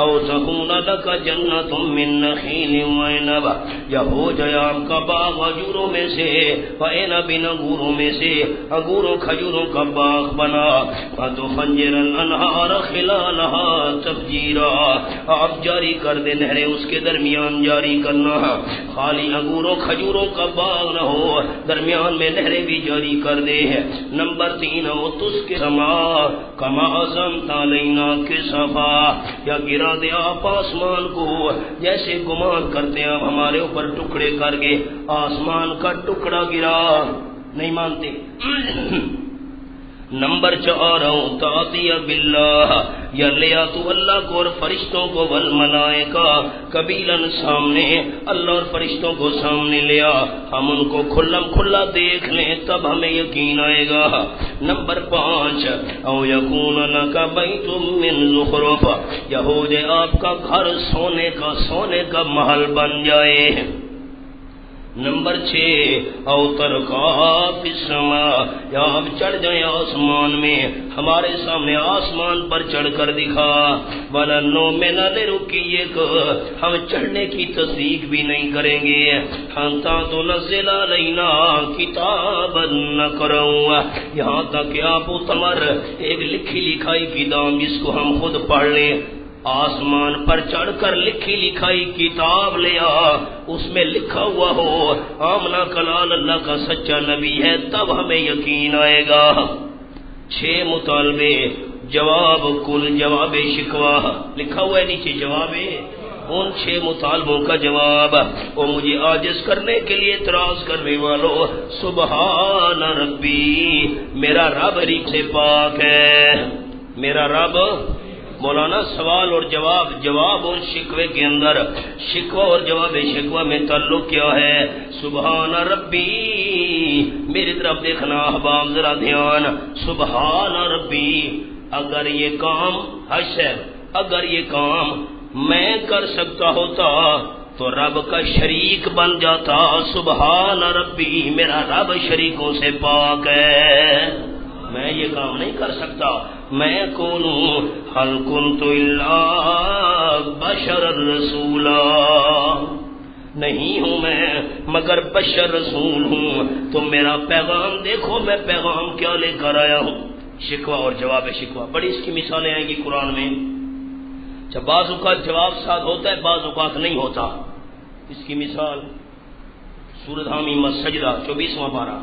او تکون لک جنت من نخیل وعنب، یا ہو جائے آپ کا باغ انگوروں میں سے، وعنب انگوروں میں سے، انگوروں کھجوروں کا باغ بنا. فتفجر الانہار خلالها تفجیرا، آپ جاری کر دے نہریں اس کے درمیان جاری کرنا، خالی انگوروں کھجوروں کا باغ نہ ہو، درمیان میں نہریں بھی جاری کر دے. نمبر 3 او تس کے سما کما عظمت علینا کسفا، یا گرا دے آپ آسمان کو جیسے گمان کرتے ہیں ہمارے اوپر ٹکڑے کر کے، آسمان کا ٹکڑا گرا. نہیں مانتے. نمبر 4 تعطی باللہ، یا لیا تو اللہ کو اور فرشتوں کو، والملائکہ قبیلاً سامنے، اللہ اور فرشتوں کو سامنے لیا، ہم ان کو کھلم کھلا دیکھ لیں تب ہمیں یقین آئے گا. نمبر 5 او یکون لک بیت من زخرف، یا ہو جائے آپ کا گھر سونے کا محل بن جائے. نمبر 6 او ترقا فی السماء، یا ہم چڑھ جائیں آسمان میں، ہمارے سامنے آسمان پر چڑھ کر دکھا. وَلَن نُّؤْمِنَ لِرُقِيِّكَ، ہم چڑھنے کی تصدیق بھی نہیں کریں گے، حَتَّىٰ تُنَزِّلَ عَلَيْنَا كِتَابًا نَقْرَؤُهُ، یہاں تک کہ آپ اتمر ایک لکھی لکھائی کتاب جس کو ہم خود پڑھ لیں. آسمان پر چڑھ کر لکھی لکھائی کتاب لیا، اس میں لکھا ہوا ہو آمنہ کلال اللہ کا سچا نبی ہے، تب ہمیں یقین آئے گا. 6 مطالبے، جواب کل، جواب شکوہ لکھا ہوا ہے نیچے، جواب ان 6 مطالبوں کا جواب. اور مجھے عاجز کرنے کے لیے اعتراض کرنے والوں، سبحان ربی، میرا رب ریک سے پاک ہے، میرا رب. مولانا سوال اور جواب اور شکوے کے اندر، شکوہ اور جواب شکوہ میں تعلق کیا ہے؟ سبحان ربی، میری طرف دیکھنا احباب ذرا دھیان. سبحان ربی، اگر یہ کام حشر، اگر یہ کام میں کر سکتا ہوتا تو رب کا شریک بن جاتا. سبحان ربی، میرا رب شریکوں سے پاک ہے، میں یہ کام نہیں کر سکتا. میں کون ہوں؟ حل کنت الا بشر رسولا، نہیں ہوں میں مگر بشر رسول ہوں. تو میرا پیغام دیکھو، میں پیغام کیا لے کر آیا ہوں. شکوہ اور جواب شکوہ، بڑی اس کی مثالیں آئیں گی قرآن میں. جب بعض اوقات جواب ساتھ ہوتا ہے، بعض اوقات نہیں ہوتا. اس کی مثال سورۃ حامیم السجدہ 24واں پارہ.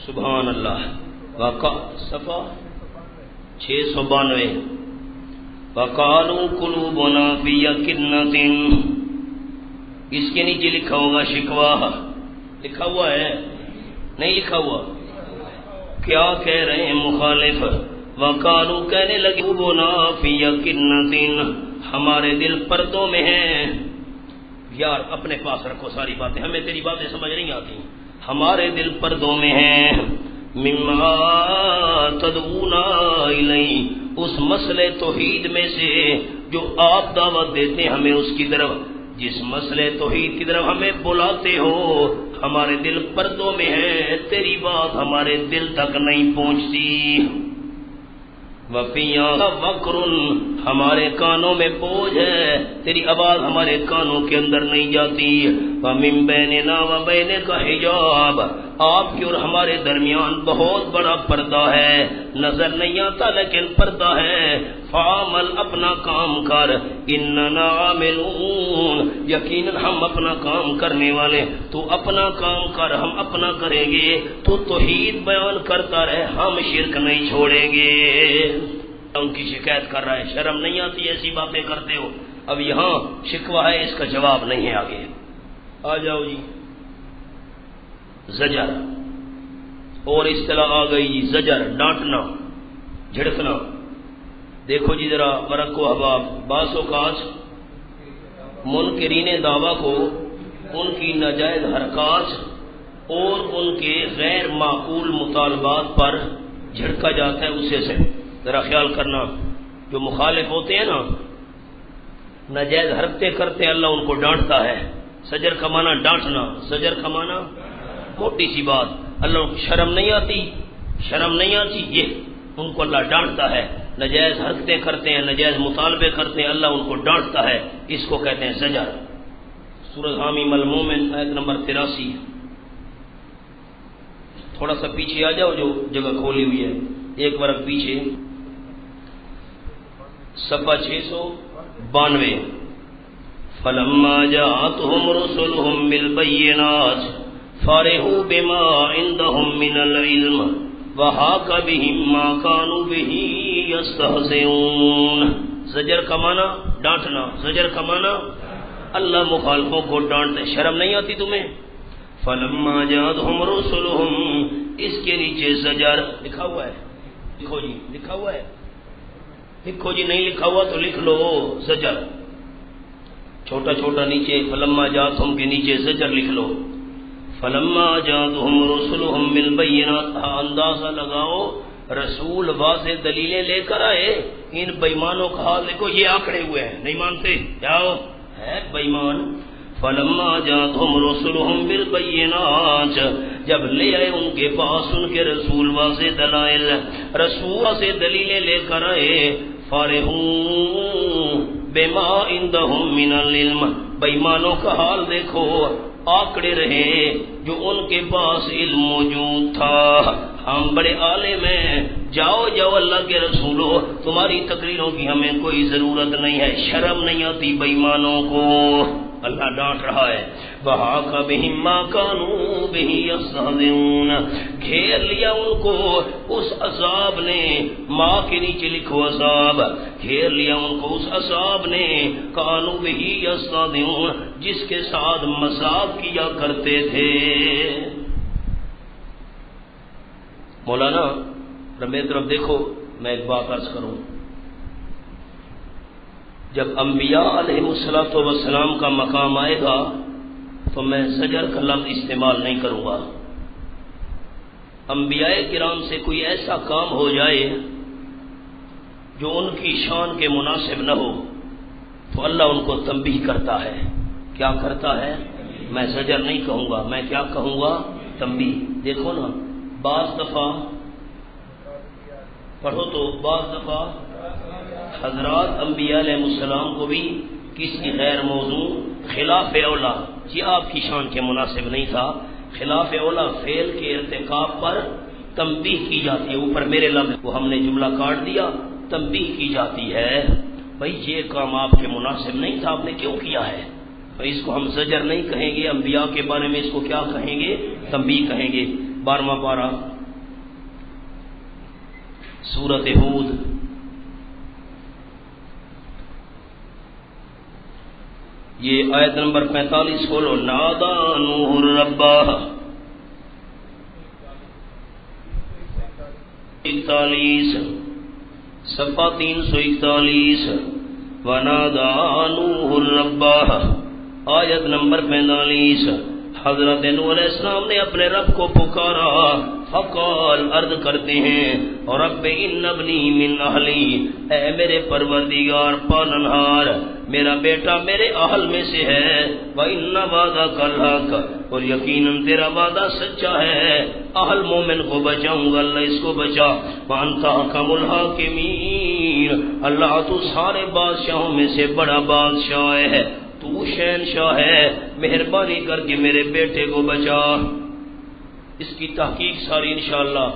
سبحان اللہ. صفحہ 692. وَقَالُوا قُلُوبُنَا فِي أَكِنَّةٍ، اس کے نیچے لکھا ہوگا شکوہ، لکھا ہوا ہے نہیں لکھا ہوا؟ کیا کہہ رہے ہیں مخالف؟ وَقَالُوا کہنے لگے قُلُوبُنَا فِي أَكِنَّةٍ، ہمارے دل پردوں میں ہیں. یار اپنے پاس رکھو ساری باتیں، ہمیں تیری باتیں سمجھ نہیں آتی. ہمارے دل پردوں میں ہیں، مما تدعونا الیہ، اس مسئلے توحید میں سے جو آپ دعوت دیتے ہیں ہمیں اس کی طرف، جس مسئلے توحید کی طرف ہمیں بلاتے ہو، ہمارے دل پردوں میں ہے، تیری بات ہمارے دل تک نہیں پہنچتی. وفیاں وقر، ہمارے کانوں میں بوجھ ہے، تیری آواز ہمارے کانوں کے اندر نہیں جاتی. ومن بیننا وبینک حجاب، آپ کی اور ہمارے درمیان بہت بڑا پردہ ہے، نظر نہیں آتا لیکن پردہ ہے. فعمل، اپنا کام کر، اننا عاملون، یقیناً ہم اپنا کام کرنے والے. تو اپنا کام کر، ہم اپنا کریں گے. تو توحید بیان کرتا رہے، ہم شرک نہیں چھوڑیں گے. ان کی شکایت کر رہا ہے، شرم نہیں آتی ایسی باتیں کرتے ہو؟ اب یہاں شکوہ ہے، اس کا جواب نہیں ہے. آگے آ جاؤ جی. زجر، اور اصطلاح آ گئی زجر، ڈانٹنا، جھڑکنا۔ دیکھو جی ذرا مرک و احباب، بعض اوقات منکرین دعویٰ کو ان کی ناجائز حرکات اور ان کے غیر معقول مطالبات پر جھڑکا جاتا ہے اسے سے۔ ذرا خیال کرنا، جو مخالف ہوتے ہیں نا، ناجائز حرکتیں کرتے ہیں، اللہ ان کو ڈانٹتا ہے۔ زجر کا معنی ڈانٹنا، زجر کا معنی موٹی سی بات، اللہ کو شرم نہیں آتی، شرم نہیں آتی، یہ ان کو اللہ ڈانٹتا ہے۔ ناجائز حرکتیں کرتے ہیں، ناجائز مطالبے کرتے ہیں، اللہ ان کو ڈانٹتا ہے، اس کو کہتے ہیں زجر۔ سورۃ حامیم المومن آیت نمبر 83۔ تھوڑا سا پیچھے آ جاؤ، جو جگہ کھولی ہوئی ہے ایک ورق پیچھے، صفحہ 692۔ فلما جاءتهم رسلهم بالبينات فرحوا بما عندهم من العلم وحاق بهم ما كانوا به يستهزئون۔ زجر کا معنی ڈانٹنا، زجر کا معنی اللہ مخالفوں کو ڈانٹتے، شرم نہیں آتی تمہیں؟ فلما جاءتهم رسلهم، اس کے نیچے زجر لکھا ہوا ہے، لکھو جی، لکھا ہوا ہے، لکھو جی، نہیں لکھا ہوا تو لکھ لو زجر، چھوٹا چھوٹا نیچے فلما جاءتهم کے نیچے زجر لکھ لو۔ فلما جاءتهم رسلهم بالبينات، اندازہ لگاؤ رسول واضح دلیلیں لے کر آئے، ان بےایمانوں کا حال دیکھو، یہ آکڑے ہوئے ہیں، نہیں مانتے، جاؤ ہے بےایمان۔ فلما جاءتهم رسلهم بالبينات، جب لے آئے ان کے پاس ان کے رسول واضح دلائل، رسول سے دلیلیں لے کر آئے، فارحون بما عندهم من العلم، بےایمانوں کا حال دیکھو، آکڑے رہے جو ان کے پاس علم موجود تھا، ہم بڑے عالم ہیں، جاؤ جاؤ اللہ کے رسولو، تمہاری تقریروں کی ہمیں کوئی ضرورت نہیں ہے، شرم نہیں آتی بےایمانوں کو، اللہ ڈانٹ رہا ہے۔ وَحَاقَ بِهِم مَّا كَانُوا بِهِ يَسْتَهْزِئُونَ، گھیر لیا ان کو اس عذاب نے، ماں کے نیچے لکھو عذاب، گھیر لیا ان کو اس عذاب نے، كَانُوا بِهِ يَسْتَهْزِئُونَ، جس کے ساتھ مذاق کیا کرتے تھے۔ مولانا میری طرف دیکھو، میں ایک بات عرض کروں، جب انبیاء علیہ السلام کا مقام آئے گا تو میں زجر کا لفظ استعمال نہیں کروں گا۔ انبیاء کرام سے کوئی ایسا کام ہو جائے جو ان کی شان کے مناسب نہ ہو تو اللہ ان کو تنبیہ کرتا ہے۔ کیا کرتا ہے؟ میں زجر نہیں کہوں گا، میں کیا کہوں گا؟ تنبیہ۔ دیکھو نا، بعض دفعہ پڑھو تو بعض دفعہ حضرات انبیاء علیہ السلام کو بھی کسی غیر موضوع خلاف اولا، یہ آپ کی شان کے مناسب نہیں تھا، خلاف اولا فعل کے ارتکاب پر تنبیہ کی جاتی ہے۔ اوپر میرے لفظ کو ہم نے جملہ کاٹ دیا، تنبیہ کی جاتی ہے، بھائی یہ کام آپ کے مناسب نہیں تھا، آپ نے کیوں کیا ہے؟ اس کو ہم زجر نہیں کہیں گے، انبیاء کے بارے میں اس کو کیا کہیں گے؟ تنبیہ کہیں گے۔ 12واں پارہ سورۃ ہود، یہ آیت نمبر 45 کھولو۔ نادا نوح ربہ، 41 صفحہ 341، ونادا نوح ربہ، آیت نمبر 45۔ حضرت نوح علیہ السلام نے اپنے رب کو پکارا، فقال، عرض کرتے ہیں، رب ان ابنی من اہلی، اے میرے پروردگار پالنہار، میرا بیٹا میرے اہل میں سے ہے، وَإِنَّ وَعْدَكَ الْحَقُّ، اور یقیناً تیرا وعدہ سچا ہے، اہل مومن کو بچاؤں گا، اللہ اس کو بچا، وَأَنْتَ أَحْكَمُ الْحَاكِمِينَ، اللہ تو سارے بادشاہوں میں سے بڑا بادشاہ ہے، تو شہنشاہ ہے، مہربانی کر کے میرے بیٹے کو بچا۔ اس کی تحقیق ساری انشاءاللہ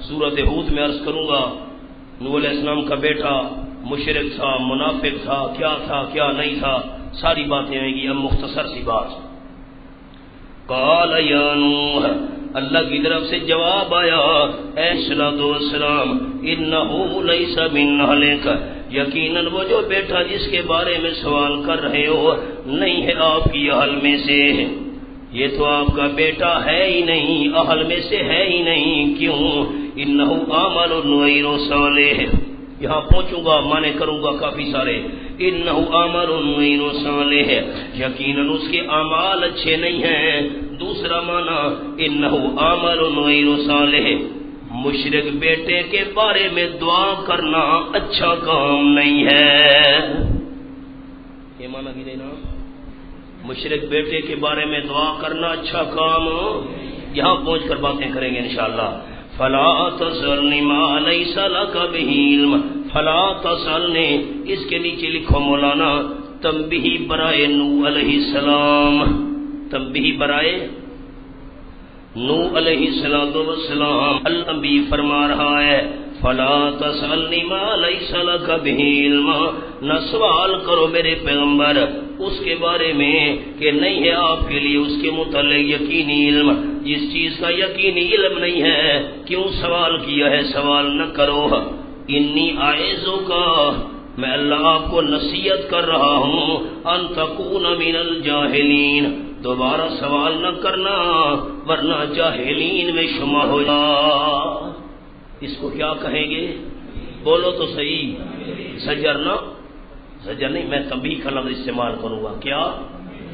سورۃ ہود میں عرض کروں گا۔ نوح علیہ السلام کا بیٹا مشرک تھا، منافق تھا، کیا نہیں تھا، ساری باتیں آئیں گی۔ اب مختصر سی بات، قال یا نوح، اللہ کی طرف سے جواب آیا، اے السلام، انہ لیس من اہلک، یقیناً وہ جو بیٹا جس کے بارے میں سوال کر رہے ہو نہیں ہے آپ کی اہل میں سے، یہ تو آپ کا بیٹا ہے ہی نہیں، اہل میں سے ہے ہی نہیں، کیوں؟ انہو عمل غیر صالح، یہاں پہنچوں گا معنی کروں گا کافی سارے، انہو عمل غیر صالح، یقیناً اس کے اعمال اچھے نہیں ہیں۔ دوسرا معنی انہو عمل غیر صالح، مشرک بیٹے کے بارے میں دعا کرنا اچھا کام نہیں ہے۔ یہ معنی کی دینا، مشرک بیٹے کے بارے میں دعا کرنا اچھا کام، یہاں پہنچ کر باتیں کریں گے انشاءاللہ۔ فلا تسألنی ما لیس لک بہ علم، فلا تسألنی، اس کے نیچے لکھو مولانا تنبیہ برائے نوح علیہ السلام، تنبیہ برائے نوح علیہ السلام، النبی فرما رہا ہے فلا تسألنی ما لیس لک بہ علم، نہ سوال کرو میرے پیغمبر اس کے بارے میں کہ نہیں ہے آپ کے لیے اس کے متعلق یقینی علم، جس چیز کا یقینی علم نہیں ہے کیوں سوال کیا ہے؟ سوال نہ کرو۔ انی اعظک، میں اللہ آپ کو نصیحت کر رہا ہوں، ان تکون من الجاہلین، دوبارہ سوال نہ کرنا ورنہ جاہلین میں شمار ہو جا۔ اس کو کیا کہیں گے؟ بولو تو صحیح، زجر نہ، زجر نہیں، میں تنبیہ کا لفظ استعمال کروں گا۔ کیا؟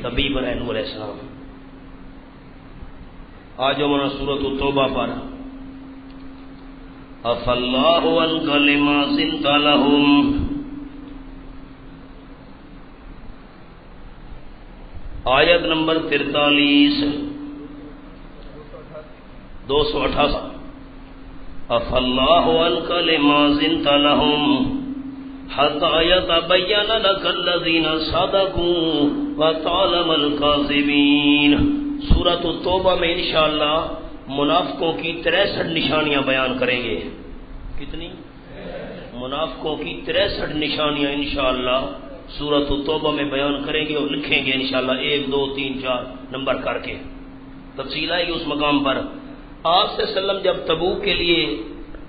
تنبیہ برائے نوح علیہ السلام۔ آج ہمارا سورۃ التوبہ پر عفا اللہ عنک لما زنت لہم، آیت نمبر 43 288، عفا اللہ عنک لما زنت لہم حتی یتبین لک الذین صدقوا وتعلم الکاذبین۔ سورۃ التوبہ میں انشاءاللہ منافقوں کی 63 نشانیاں بیان کریں گے۔ کتنی؟ منافقوں کی 63 نشانیاں انشاءاللہ سورۃ التوبہ میں بیان کریں گے اور لکھیں گے انشاءاللہ 1 2 3 4 نمبر کر کے، تفصیل آئے گی اس مقام پر۔ آپ صلی اللہ علیہ وسلم جب تبوک کے لیے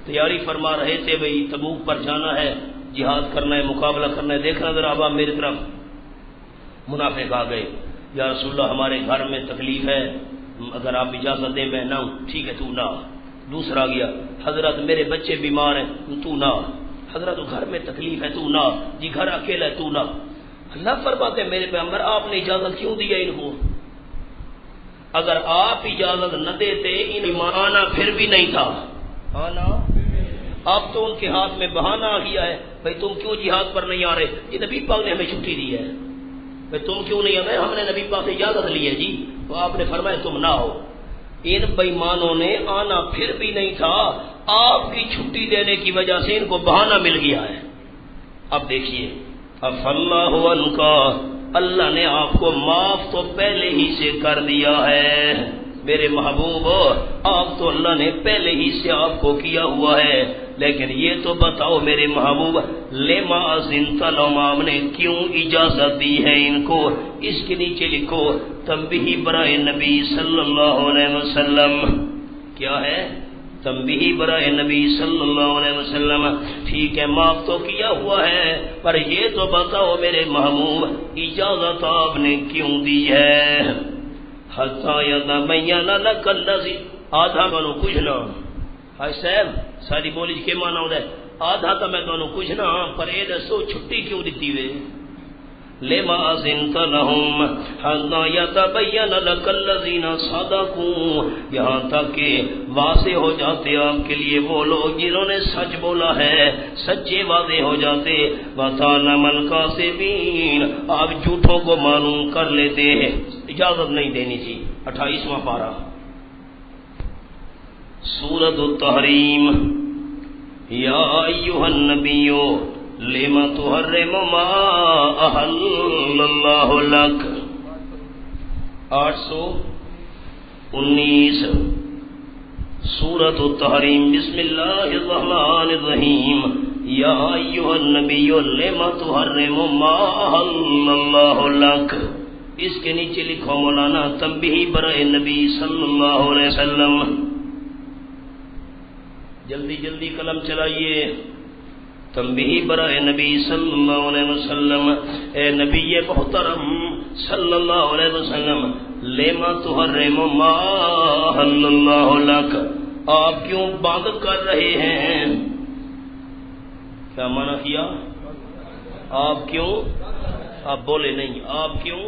تیاری فرما رہے تھے، بھئی تبوک پر جانا ہے، جہاد کرنا ہے، مقابلہ کرنا ہے، دیکھنا ذرا اب میری طرف، منافق آ گئے، یا رسول اللہ ہمارے گھر میں تکلیف ہے، اگر آپ اجازت دیں میں نہ ہوں۔ ٹھیک ہے تو نہ۔ دوسرا گیا، حضرت میرے بچے بیمار ہیں تو نہ، حضرت گھر میں تکلیف ہے تو نہ، جی گھر اکیلا ہے تو نہ۔ اللہ فرماتے ہیں میرے پیغمبر آپ نے اجازت کیوں دیا ان کو؟ اگر آپ اجازت نہ دیتے ان آنا پھر بھی نہیں تھا آنا۔ اب تو ان کے ہاتھ میں بہانہ آ گیا ہے، بھئی تم کیوں جہاد پر نہیں آ رہے؟ یہ نبی پاک نے ہمیں چھٹی دی ہے، بھئی تم کیوں نہیں آ رہے؟ ہم نے نبی پاک سے اجازت لی ہے جی، تو آپ نے فرمایا تم نہ ہو۔ ان بےایمانوں نے آنا پھر بھی نہیں تھا، آپ کی چھٹی دینے کی وجہ سے ان کو بہانہ مل گیا ہے۔ اب دیکھیے، عفا اللہ عنک، اللہ نے آپ کو معاف تو پہلے ہی سے کر دیا ہے میرے محبوب، آپ تو اللہ نے پہلے ہی سے آپ کو کیا ہوا ہے، لیکن یہ تو بتاؤ میرے محبوب لما اذنت لہم، آپ نے کیوں اجازت دی ہے ان کو؟ اس کے نیچے لکھو تنبیہ برائے نبی صلی اللہ علیہ وسلم۔ کیا ہے؟ تنبیہ برائے نبی صلی اللہ علیہ وسلم۔ ٹھیک ہے معاف تو کیا ہوا ہے، پر یہ تو بتاؤ میرے محبوب اجازت آپ نے کیوں دی ہے؟ حتی یتبین لک الذی، آدھا میں کچھ نہ، ہائی صاحب ساری بولی کے مانا ہوتا ہے آدھا تو میں دونوں کچھ نہ، پر اے دسو چھٹی کیوں دیتی وے؟ لما اذنت لہم حتی یتبین لک الذین صدقوا، یہاں تک کہ واضح ہو جاتے آپ کے لیے وہ لوگ جنہوں نے سچ بولا ہے، سچے واضح ہو جاتے، وتعلم الکاذبین، آپ جھوٹوں کو معلوم کر لیتے ہیں۔ اجازت نہیں دینی تھی۔ 28واں پارہ سورۃ التحریم، یا ایھا النبی لما تحرم ما احل اللہ لک، 819 سورۃ التحریم۔ بسم اللہ الرحمن الرحیم، یا ایھا النبی لما تحرم ما احل اللہ لک، اس کے نیچے لکھو مولانا تنبیہ برائے نبی صلی اللہ علیہ وسلم۔ جلدی جلدی قلم چلائیے، تنبیہ برائے نبی صلی اللہ علیہ وسلم۔ اے نبی محترم، صلی اللہ علیہ وسلم لما تحرم ما احل اللہ لک، آپ کیوں بند کر رہے ہیں؟ کیا منع کیا؟ آپ کیوں، آپ بولے نہیں، آپ کیوں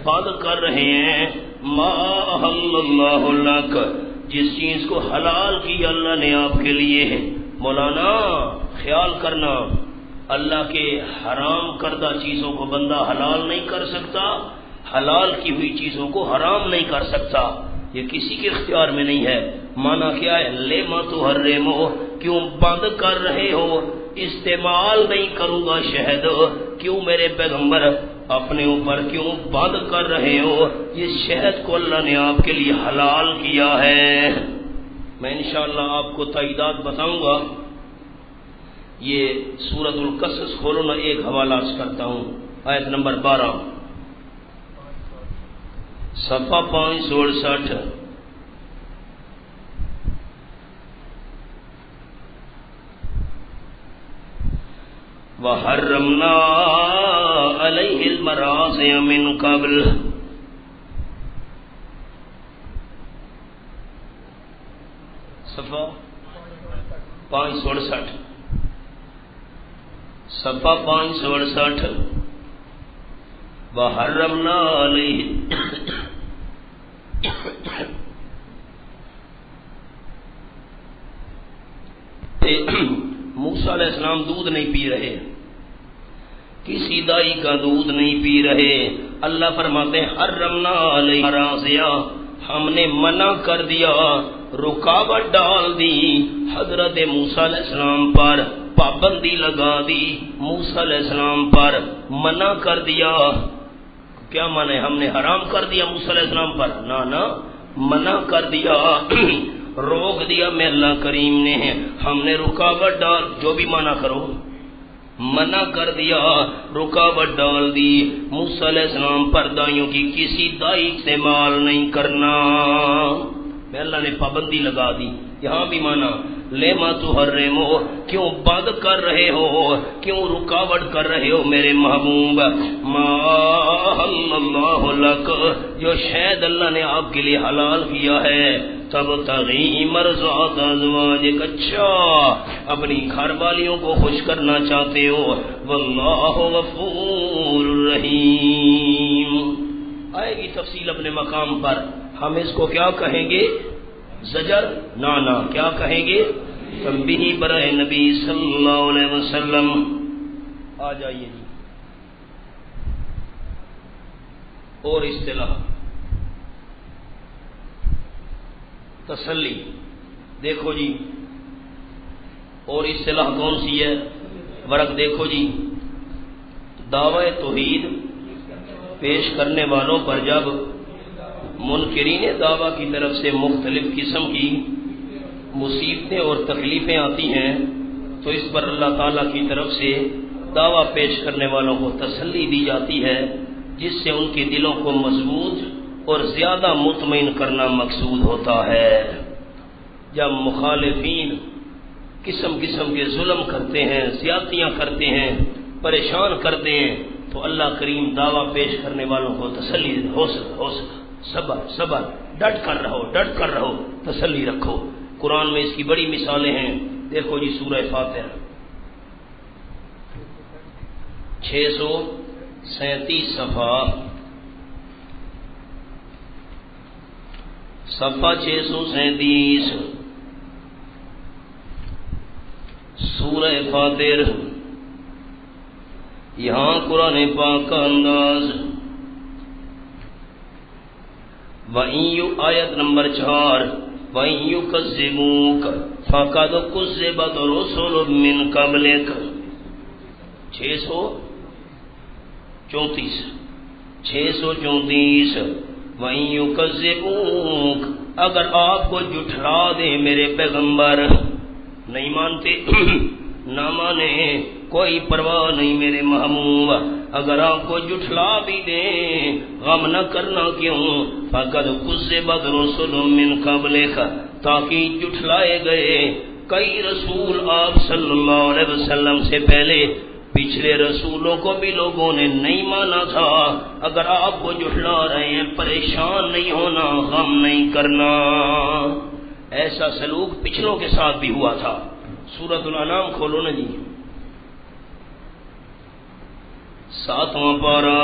بند کر رہے ہیں؟ ما احل اللہ لک، جس چیز کو حلال کیا اللہ نے آپ کے لیے۔ مولانا خیال کرنا، اللہ کے حرام کردہ چیزوں کو بندہ حلال نہیں کر سکتا، حلال کی ہوئی چیزوں کو حرام نہیں کر سکتا، یہ کسی کے اختیار میں نہیں ہے۔ مانا کیا ہے؟ لما تحرمو، کیوں بند کر رہے ہو؟ استعمال نہیں کروں گا شہد، کیوں میرے پیغمبر اپنے اوپر کیوں بند کر رہے ہو؟ یہ شہد کو اللہ نے آپ کے لیے حلال کیا ہے۔ میں انشاءاللہ آپ کو تائیدات بتاؤں گا۔ یہ سورۃ القصص کھولو نا، ایک حوالہ کرتا ہوں، آیت نمبر 12 صفحہ 568۔ وَحَرَّمْنَا عَلَيْهِ الْمَرَاضِعَ مِنْ قَبْلُ، صفحہ 568، صفحہ 568۔ وَحَرَّمْنَا عَلَيْهِ موسیٰ علیہ السلام دودھ نہیں پی رہے، کسی دائی کا دودھ نہیں پی رہے۔ اللہ فرماتے ہیں حرمنا علیہ مراضع، ہم نے منع کر دیا، رکاوٹ ڈال دی حضرت موسیٰ علیہ السلام پر، پابندی لگا دی موسیٰ علیہ السلام پر، منع کر دیا۔ کیا مانے؟ ہم نے حرام کر دیا موسیٰ علیہ السلام پر؟ نہ، منع کر دیا، روک دیا میں اللہ کریم نے، ہم نے رکاوٹ ڈال، جو بھی منع کرو، منع کر دیا، رکاوٹ ڈال دی موسیٰ علیہ السلام پر، دائیوں کی کسی دائی استعمال نہیں کرنا، میں اللہ نے پابندی لگا دی۔ یہاں بھی مانا لما تحرمو، کیوں بند کر رہے ہو، کیوں رکاوٹ کر رہے ہو میرے محبوب، ما احل اللہ لک، جو شاید اللہ نے آپ کے لیے حلال کیا ہے، تب تغی مرضات ازواجک، اچھا اپنی گھر والیوں کو خوش کرنا چاہتے ہو، واللہ غفور رحیم۔ آئے گی تفصیل اپنے مقام پر، ہم اس کو کیا کہیں گے؟ زجر؟ نانا، کیا کہیں گے؟ تنبیہ برائے نبی صلی اللہ علیہ وسلم۔ آ جائیے جی، اور اصطلاح تسلی، دیکھو جی، اور اصطلاح کون سی ہے؟ ورق دیکھو جی، دعوی توحید پیش کرنے والوں پر جب منکرین دعویٰ کی طرف سے مختلف قسم کی مصیبتیں اور تکلیفیں آتی ہیں تو اس پر اللہ تعالیٰ کی طرف سے دعویٰ پیش کرنے والوں کو تسلی دی جاتی ہے، جس سے ان کے دلوں کو مضبوط اور زیادہ مطمئن کرنا مقصود ہوتا ہے۔ جب مخالفین قسم قسم کے ظلم کرتے ہیں، زیادتیاں کرتے ہیں، پریشان کرتے ہیں، تو اللہ کریم دعویٰ پیش کرنے والوں کو تسلی، حوصلہ، صبر، ڈٹ کر رہو، تسلی رکھو۔ قرآن میں اس کی بڑی مثالیں ہیں، دیکھو جی سورہ فاتحہ 637 صفحہ 637 سورہ فاتحہ، یہاں قرآن پاک کا انداز، آیت نمبر 4، وَإِن يُكَذِّبُوكَ فَقَدْ كُذِّبَتْ رُسُلٌ مِّن قَبْلِكَ، 634 وَإِن يُكَذِّبُوكَ، اگر آپ کو جھٹلا دیں میرے پیغمبر، نہیں مانتے نہ مانے، کوئی پرواہ نہیں میرے محبوب، اگر آپ کو جھٹلا بھی دیں غم نہ کرنا، کیوں؟ فَقَدْ كُذِّبَتْ رُسُلٌ مِّن قَبْلِكَ، تاکہ جھٹلائے گئے کئی رسول آپ صلی اللہ علیہ وسلم سے پہلے پچھلے رسولوں کو بھی لوگوں نے نہیں مانا تھا. اگر آپ کو جھٹلا رہے ہیں پریشان نہیں ہونا، غم نہیں کرنا. ایسا سلوک پچھلوں کے ساتھ بھی ہوا تھا. سورۃ الانعام کھولو نا جی، 7واں پارہ،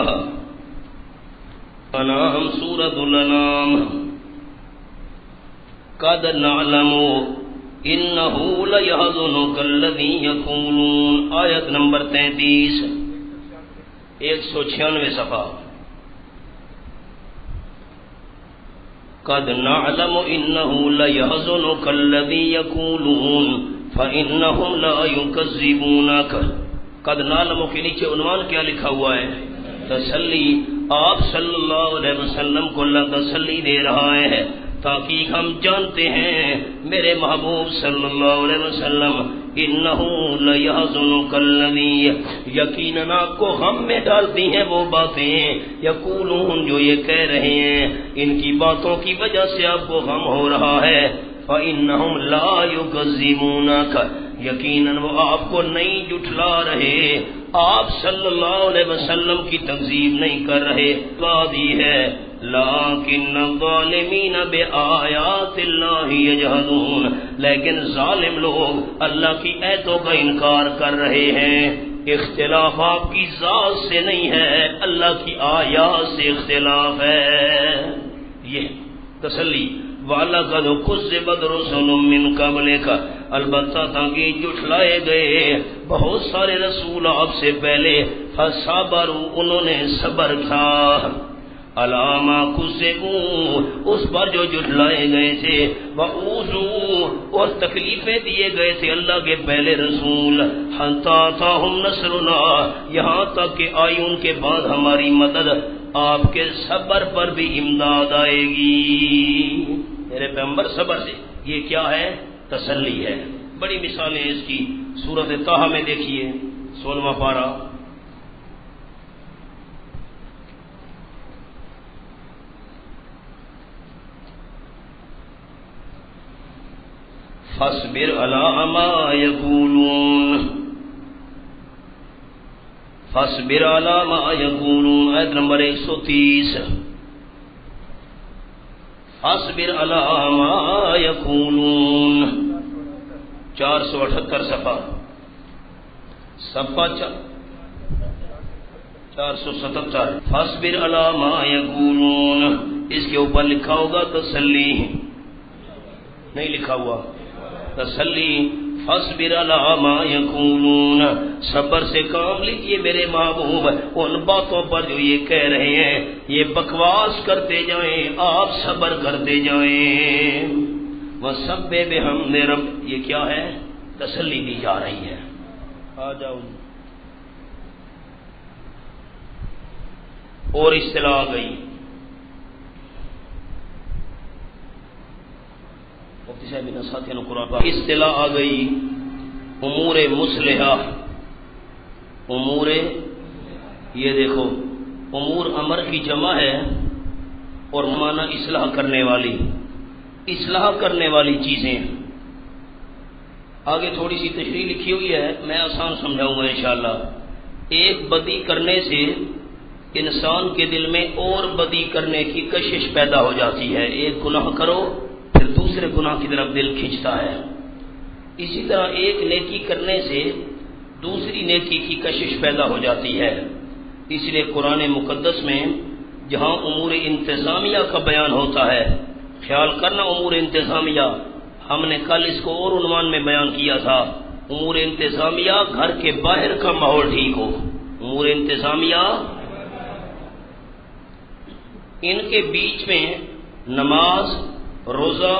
انعام، سورۃ الانعام. قد نعلم انہ لیحزنک الذی یقولون، آیت نمبر 33، 196 صفحہ. قد نعلم انہ لیحزنک الذی یقولون فانہم لا یکذبونک. قد نعلم کے نیچے عنوان کیا لکھا ہوا ہے؟ تسلی. آپ صلی اللہ علیہ وسلم کو اللہ تسلی دے رہا ہے تاکہ ہم جانتے ہیں میرے محبوب صلی اللہ علیہ وسلم، انہو لیحزنک الذی، یقیناً آپ کو غم میں ڈالتی ہیں وہ باتیں، یقولون، جو یہ کہہ رہے ہیں، ان کی باتوں کی وجہ سے آپ کو غم ہو رہا ہے. فإنہم لا یکذبونک، یقیناً وہ آپ کو نہیں جھٹلا رہے، آپ صلی اللہ علیہ وسلم کی تکذیب نہیں کر رہے. بات یہ ہے لیکن الظالمین بآیات اللہ یجحدون، لیکن ظالم لوگ اللہ کی آیتوں کا انکار کر رہے ہیں. اختلاف آپ کی ذات سے نہیں ہے، اللہ کی آیات سے اختلاف ہے. یہ تسلی. وَلَقَدْ كُذِّبَتْ رُسُلٌ مِّن قَبْلِكَ، البتہ تاکہ جھٹلائے گئے بہت سارے رسول آپ سے پہلے. فَصَبَرُوا، انہوں نے صبر کیا. عَلَىٰ مَا كُذِّبُوا، اس پر جو جھٹلائے گئے تھے. وَأُوذُوا، اور تکلیفیں دیے گئے تھے اللہ کے پہلے رسول. حَتَّىٰ أَتَاهُمْ نَصْرُنَا، یہاں تک کہ آئی ان کے بعد ہماری مدد. آپ کے صبر پر بھی امداد آئے گی. میرے پیغمبر صبر سے، یہ کیا ہے؟ تسلی ہے. بڑی مثالیں اس کی سورۃ طٰہٰ میں دیکھیے، 16واں پارہ. فاصبر علی ما یقولون، فاصبر علی ما یقولون، آیت نمبر 130. فاصبر علی ما یقولون، 478 صفحہ، صفحہ 477. فاصبر علی ما یقولون، اس کے اوپر لکھا ہوگا تسلی، نہیں لکھا ہوا تسلی. فاصبر علی ما یقولون، صبر سے کام لیجئے میرے محبوب ان باتوں پر جو یہ کہہ رہے ہیں. یہ بکواس کرتے جائیں، آپ صبر کرتے جائیں. وَسَبِّحْ بِحَمْدِ رَبِّ، یہ کیا ہے؟ تسلی دی جا رہی ہے. آ جاؤ. اور اصطلاح آ گئی، مفتی صاحب نے ساتھیوں کو قرآن پاک اصطلاح آ گئی، امور مصلحہ. امور، یہ دیکھو، امور امر کی جمع ہے اور معنی اصلاح کرنے والی، اصلاح کرنے والی چیزیں. آگے تھوڑی سی تشریح لکھی ہوئی ہے، میں آسان سمجھاؤں گا انشاءاللہ. ایک بدی کرنے سے انسان کے دل میں اور بدی کرنے کی کشش پیدا ہو جاتی ہے. ایک گناہ کرو پھر دوسرے گناہ کی طرف دل کھینچتا ہے. اسی طرح ایک نیکی کرنے سے دوسری نیکی کی کشش پیدا ہو جاتی ہے. اس لیے قرآن مقدس میں جہاں امور انتظامیہ کا بیان ہوتا ہے، خیال کرنا امور انتظامیہ، ہم نے کل اس کو اور عنوان میں بیان کیا تھا، امور انتظامیہ گھر کے باہر کا ماحول ٹھیک ہو. امور انتظامیہ، ان کے بیچ میں نماز، روزہ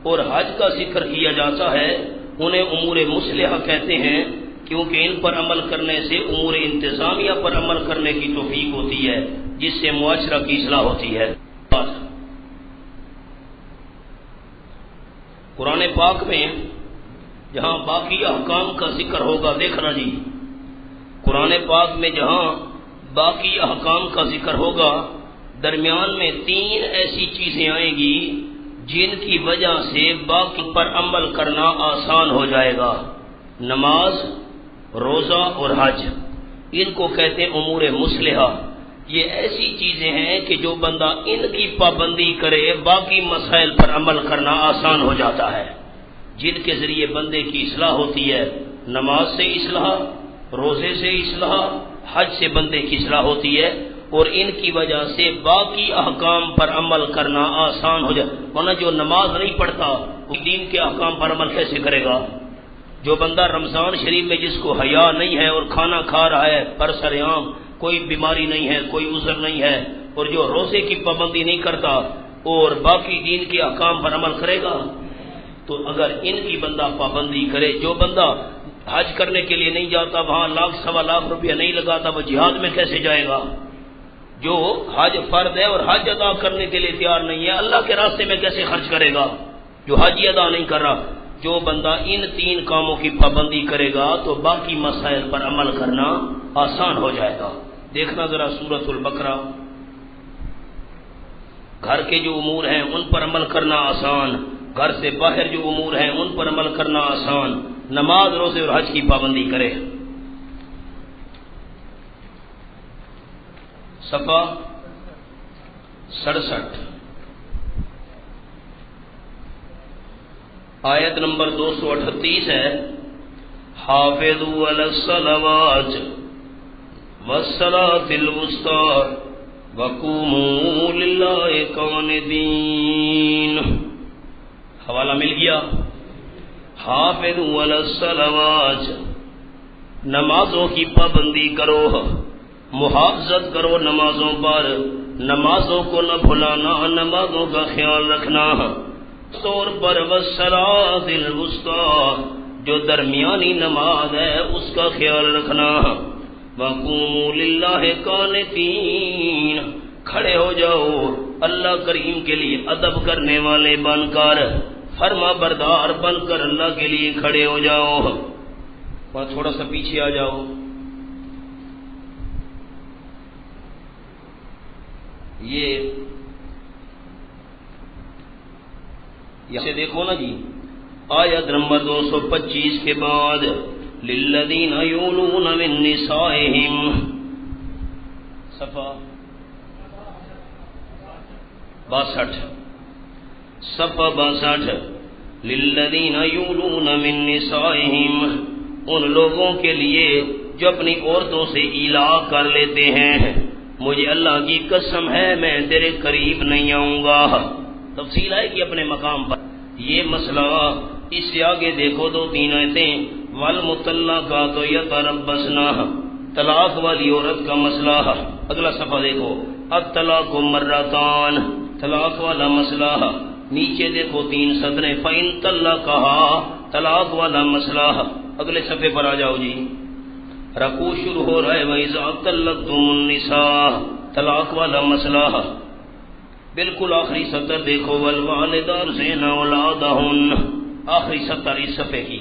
اور حج کا ذکر کیا جاتا ہے. انہیں امور مصلحہ کہتے ہیں کیونکہ ان پر عمل کرنے سے امور انتظامیہ پر عمل کرنے کی توفیق ہوتی ہے، جس سے معاشرہ کی اصلاح ہوتی ہے. قرآن پاک میں جہاں باقی احکام کا ذکر ہوگا، دیکھنا جی، قرآن پاک میں جہاں باقی احکام کا ذکر ہوگا، درمیان میں 3 ایسی چیزیں آئیں گی جن کی وجہ سے باقی پر عمل کرنا آسان ہو جائے گا. نماز، روزہ اور حج. ان کو کہتے ہیں امور مصلحہ۔ یہ ایسی چیزیں ہیں کہ جو بندہ ان کی پابندی کرے باقی مسائل پر عمل کرنا آسان ہو جاتا ہے، جن کے ذریعے بندے کی اصلاح ہوتی ہے۔ نماز سے اصلاح، روزے سے اصلاح، حج سے بندے کی اصلاح ہوتی ہے، اور ان کی وجہ سے باقی احکام پر عمل کرنا آسان ہو جائے۔ ورنہ جو نماز نہیں پڑھتا وہ دین کے احکام پر عمل کیسے کرے گا؟ جو بندہ رمضان شریف میں جس کو حیا نہیں ہے اور کھانا کھا رہا ہے برسر عام، کوئی بیماری نہیں ہے، کوئی عذر نہیں ہے، اور جو روزے کی پابندی نہیں کرتا اور باقی دین کے احکام پر عمل کرے گا، تو اگر ان کی بندہ پابندی کرے، جو بندہ حج کرنے کے لیے نہیں جاتا، وہاں لاکھ سوا لاکھ روپیہ نہیں لگاتا، وہ جہاد میں کیسے جائے گا؟ جو حج فرض ہے اور حج ادا کرنے کے لیے تیار نہیں ہے، اللہ کے راستے میں کیسے خرچ کرے گا؟ جو حج ہی ادا نہیں کر رہا۔ جو بندہ ان تین کاموں کی پابندی کرے گا تو باقی مسائل پر عمل کرنا آسان ہو جائے گا۔ دیکھنا ذرا سورۃ البقرہ، گھر کے جو امور ہیں ان پر عمل کرنا آسان، گھر سے باہر جو امور ہیں ان پر عمل کرنا آسان، نماز، روزے اور حج کی پابندی کرے۔ صفحہ 67، آیت نمبر 238 ہے، حافظوا علی الصلوات والصلاۃ الوسطی وقوموا للہ قانتین۔ حوالہ مل گیا؟ حافظوا علی الصلوات، نمازوں کی پابندی کرو، محافظت کرو نمازوں پر، نمازوں کو نہ بھلانا، نمازوں کا خیال رکھنا۔ طور پر والصلاۃ الوسطی، جو درمیانی نماز ہے اس کا خیال رکھنا۔ وقوموا للہ قانتین، کھڑے ہو جاؤ اللہ کریم کے لیے ادب کرنے والے بن کر، فرما بردار بن کر اللہ کے لیے کھڑے ہو جاؤ۔ اور تھوڑا سا پیچھے آ جاؤ، یہ دیکھو نا جی، آیت نمبر 225 کے بعد للذین یولون من نسائہم، صفحہ 62 للذین یولون من نسائہم، ان لوگوں کے لیے جو اپنی عورتوں سے ایلا کر لیتے ہیں، مجھے اللہ کی قسم ہے میں تیرے قریب نہیں آؤں گا۔ تفصیل ہے کہ اپنے مقام پر یہ مسئلہ، اس سے آگے دیکھو 2-3 آیتیں، والمطلقات یتربصن، طلاق والی عورت کا مسئلہ۔ اگلا صفحہ دیکھو، الطلاق مرتان، طلاق والا مسئلہ۔ نیچے دیکھو 3 سطریں، فإن طلقها، طلاق والا مسئلہ۔ اگلے صفحے پر آ جاؤ جی، رکوع شروع ہو رہا ہے، وَإِذَا طَلَّقْتُمُ النِّسَاءَ، طلاق والا مسئلہ۔ بالکل آخری سطر دیکھو، وَالْوَالِدَاتُ يُرْضِعْنَ أَوْلَادَهُنَّ، آخری سطر اس صفحے کی،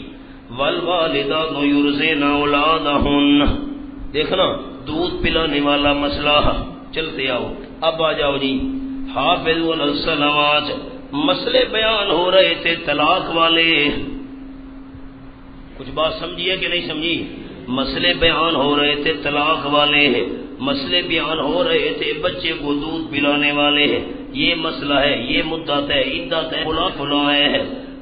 وَالْوَالِدَاتُ يُرْضِعْنَ أَوْلَادَهُنَّ، دیکھنا دودھ پلانے والا مسئلہ۔ چلتے آؤ، اب آ جاؤ جی، حافظوا علی الصلوات، مسئلے بیان ہو رہے تھے طلاق والے، کچھ بات سمجھیے کہ نہیں سمجھی؟ مسئلے بیان ہو رہے تھے طلاق والے، مسئلے بیان ہو رہے تھے بچے کو دودھ پلانے والے، یہ مسئلہ ہے، یہ مدت ہے، عدت ہے، فلاں ہے۔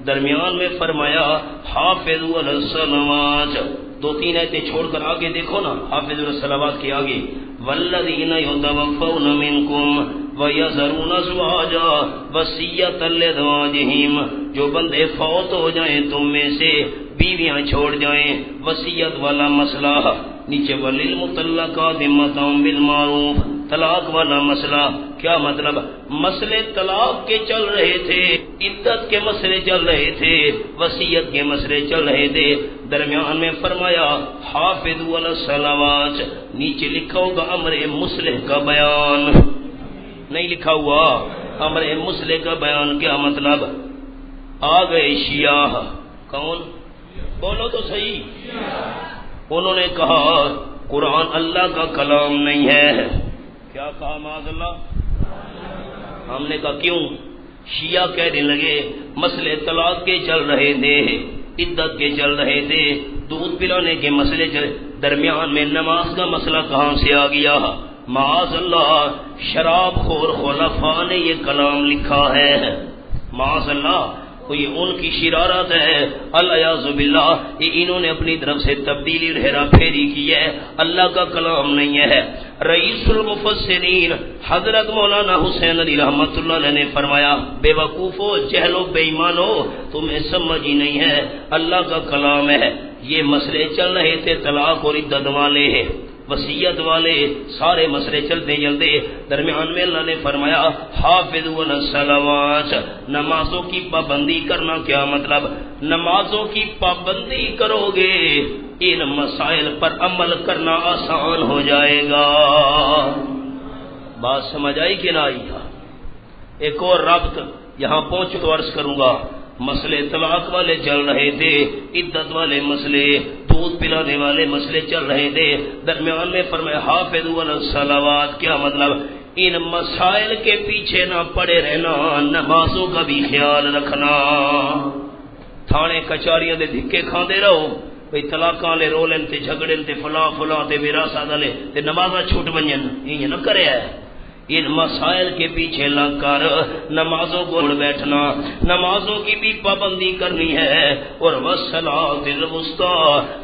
درمیان میں فرمایا حافظوا علی الصلوات، 2-3 آیتیں چھوڑ کر آگے دیکھو نا، حافظوا علی الصلوات کی آگے، والذین یتوفون منکم وَيَذَرُونَ أَزْوَاجًا وَصِيَّةً لِأَزْوَاجِهِمْ، جو بندے فوت ہو جائیں تم میں سے، بیویاں چھوڑ جائیں، وصیت والا مسئلہ۔ نیچے وَلِلْمُطَلَّقَاتِ مَتَاعٌ بِالْمَعْرُوفِ، طلاق والا مسئلہ۔ کیا مطلب؟ مسئلے طلاق کے چل رہے تھے، عدت کے مسئلے چل رہے تھے، وصیت کے مسئلے چل رہے تھے، درمیان میں فرمایا حافظوا علی الصلوات، نیچے لکھا ہوگا امر مصلح کا بیان، نہیں لکھا ہوا امر مصلح کا بیان۔ کیا مطلب؟ آ گئے شیعہ، کون؟ بولو تو صحیح۔ انہوں نے کہا قرآن اللہ کا کلام نہیں ہے۔ کیا کہا معاذ اللہ؟ ہم نے کہا کیوں؟ شیعہ کہنے لگے مسئلے طلاق کے چل رہے تھے، عدت کے چل رہے تھے، دودھ پلانے کے مسئلے چل، درمیان میں نماز کا مسئلہ کہاں سے آ گیا؟ معاذ اللہ شراب خور خلفاء نے یہ کلام لکھا ہے، معاذ اللہ یہ ان کی شرارت ہے، الیاذ باللہ، یہ انہوں نے اپنی طرف سے تبدیلی اور ہیرا پھیری کی ہے، اللہ کا کلام نہیں ہے۔ رئیس المفسرین حضرت مولانا حسین علی رحمت اللہ علیہ نے فرمایا بے وقوفو جہلو بے ایمانو تمہیں سمجھ ہی نہیں ہے، اللہ کا کلام ہے۔ یہ مسئلے چل رہے تھے طلاق اور عدت والے ہیں، وصیت والے، سارے مسئلے چلتے چلتے درمیان میں اللہ نے فرمایا حافظوا علی الصلوات، نمازوں کی پابندی کرنا۔ کیا مطلب؟ نمازوں کی پابندی کرو گے ان مسائل پر عمل کرنا آسان ہو جائے گا۔ بات سمجھ آئی کہ نہ آئی؟ ایک اور ربط یہاں پہنچ تو عرض کروں گا، مسئلے طلاق والے چل رہے تھے، عدت والے مسئلے، دودھ پلانے والے مسئلے چل رہے تھے، درمیان میں فرمایا حافظوا علی الصلوات۔ کیا مطلب؟ ان مسائل کے پیچھے نہ پڑے رہنا، نمازوں کا بھی خیال رکھنا۔ تھانے کچاریاں دے دھکے کھاندے رہو، بھئی طلاقاں لے رولن تے جھگڑن تے فلاں فلاں تے وراثت والے تے نمازاں چھوٹ ونجن، یہ نہ کرے ہے۔ ان مسائل کے پیچھے لگ کر نمازوں کو بیٹھنا، نمازوں کی بھی پابندی کرنی ہے، اور والصلاۃ الوسطیٰ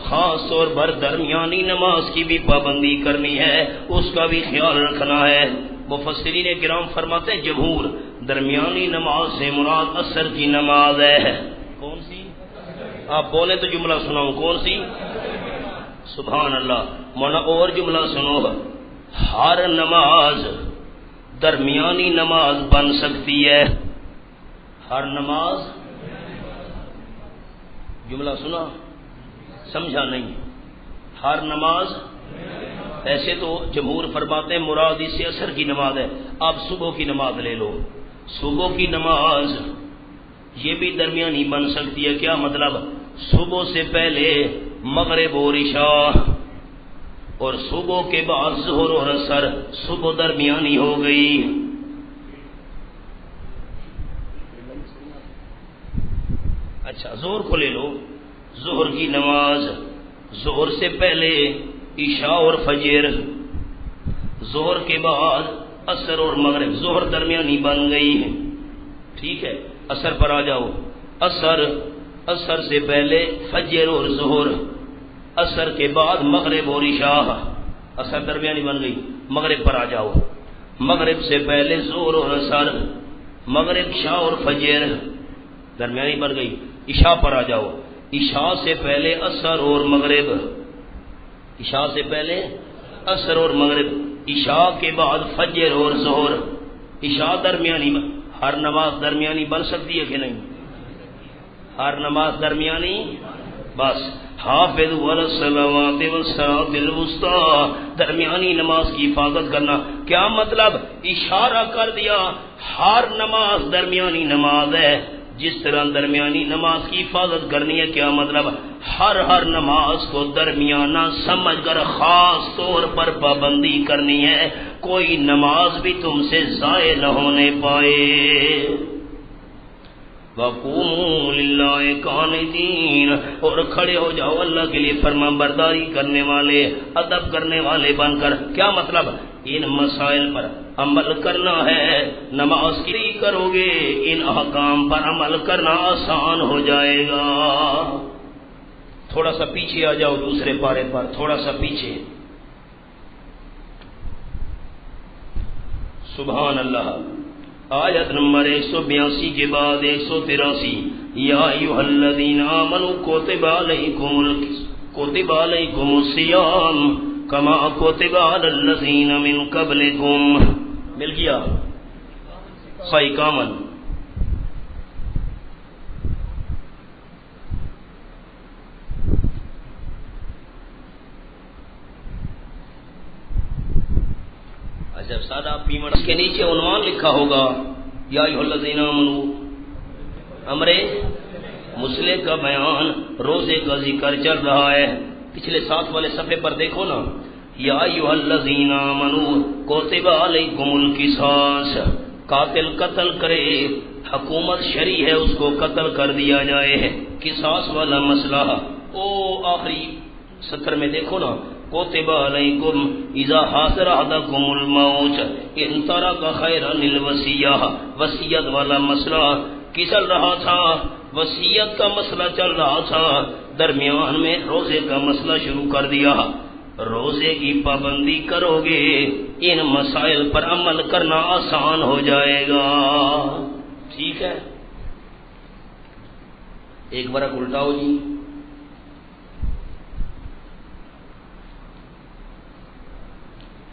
خاص طور پر درمیانی نماز کی بھی پابندی کرنی ہے، اس کا بھی خیال رکھنا ہے۔ مفسرین کرام فرماتے ہیں جمہور درمیانی نماز سے مراد عصر کی نماز ہے۔ کون سی؟ آپ بولے تو جملہ سناؤں، کون سی؟ سبحان اللہ۔ مونا اور جملہ سنو، ہر نماز درمیانی نماز بن سکتی ہے، ہر نماز، جملہ سنا سمجھا نہیں؟ ہر نماز، ایسے تو جمہور فرماتے ہیں مراد اس سے عصر کی نماز ہے، آپ صبح کی نماز لے لو، صبح کی نماز یہ بھی درمیانی بن سکتی ہے۔ کیا مطلب؟ صبح سے پہلے مغرب اور عشاء، اور صبح کے بعد ظہر اور عصر، صبح درمیانی ہو گئی۔ اچھا ظہر کو لے لو، ظہر کی نماز، ظہر سے پہلے عشاء اور فجر، ظہر کے بعد عصر اور مغرب، ظہر درمیانی بن گئی، ٹھیک ہے۔ عصر پر آ جاؤ، عصر سے پہلے فجر اور ظہر، عصر کے بعد مغرب اور عشاء، عصر درمیانی بن گئی۔ مغرب پر آ جاؤ، مغرب سے پہلے ظہر اور عصر، مغرب عشاء اور فجر درمیانی بن گئی۔ عشاء پر آ جاؤ، عشاء سے پہلے عصر اور مغرب، عشاء سے پہلے عصر اور مغرب، عشاء کے بعد فجر اور ظہر، عشاء درمیانی۔ ہر نماز درمیانی بن سکتی ہے کہ نہیں؟ ہر نماز درمیانی، بس حافظوا علی الصلوات والصلاۃ الوسطیٰ، درمیانی نماز کی حفاظت کرنا۔ کیا مطلب؟ اشارہ کر دیا ہر نماز درمیانی نماز ہے، جس طرح درمیانی نماز کی حفاظت کرنی ہے۔ کیا مطلب؟ ہر نماز کو درمیانہ سمجھ کر خاص طور پر پابندی کرنی ہے، کوئی نماز بھی تم سے ضائع نہ ہونے پائے۔ وَقُومُوا لِلَّهِ قَانِتِينَ، اور کھڑے ہو جاؤ اللہ کے لیے فرما برداری کرنے والے، ادب کرنے والے بن کر۔ کیا مطلب؟ ان مسائل پر عمل کرنا ہے، نماز کی کرو گے ان احکام پر عمل کرنا آسان ہو جائے گا۔ تھوڑا سا پیچھے آ جاؤ دوسرے پارے پر، تھوڑا سا پیچھے۔ سبحان اللہ۔ آیت نمبر 182 کے بعد 183، یا ایھا الذین آمنوا کتب علیکم الصیام کما کتب علی الذین من قبلکم۔ مل گیا؟ صحیح کامل۔ جب سادہ پیمن اس کے نیچے عنوان لکھا ہوگا یا ایھا الذین آمنوا، امر مسلح کا بیان، روزے کا ذکر چل رہا ہے۔ پچھلے ساتھ والے صفحے پر دیکھو نا، یا ایھا الذین آمنوا کتب علیکم القصاص، قاتل قتل کرے، حکومت شرعی ہے اس کو قتل کر دیا جائے، قصاص والا مسئلہ۔ او آخری 70 میں دیکھو نا، کوتب علیکم اذا حاضر احدکم الموت ان ترک خیرا الوصیہ، وصیت والا مسئلہ کی چل رہا تھا، وصیت کا مسئلہ چل رہا تھا، درمیان میں روزے کا مسئلہ شروع کر دیا۔ روزے کی پابندی کرو گے ان مسائل پر عمل کرنا آسان ہو جائے گا، ٹھیک ہے؟ ایک بار الٹاؤ جی،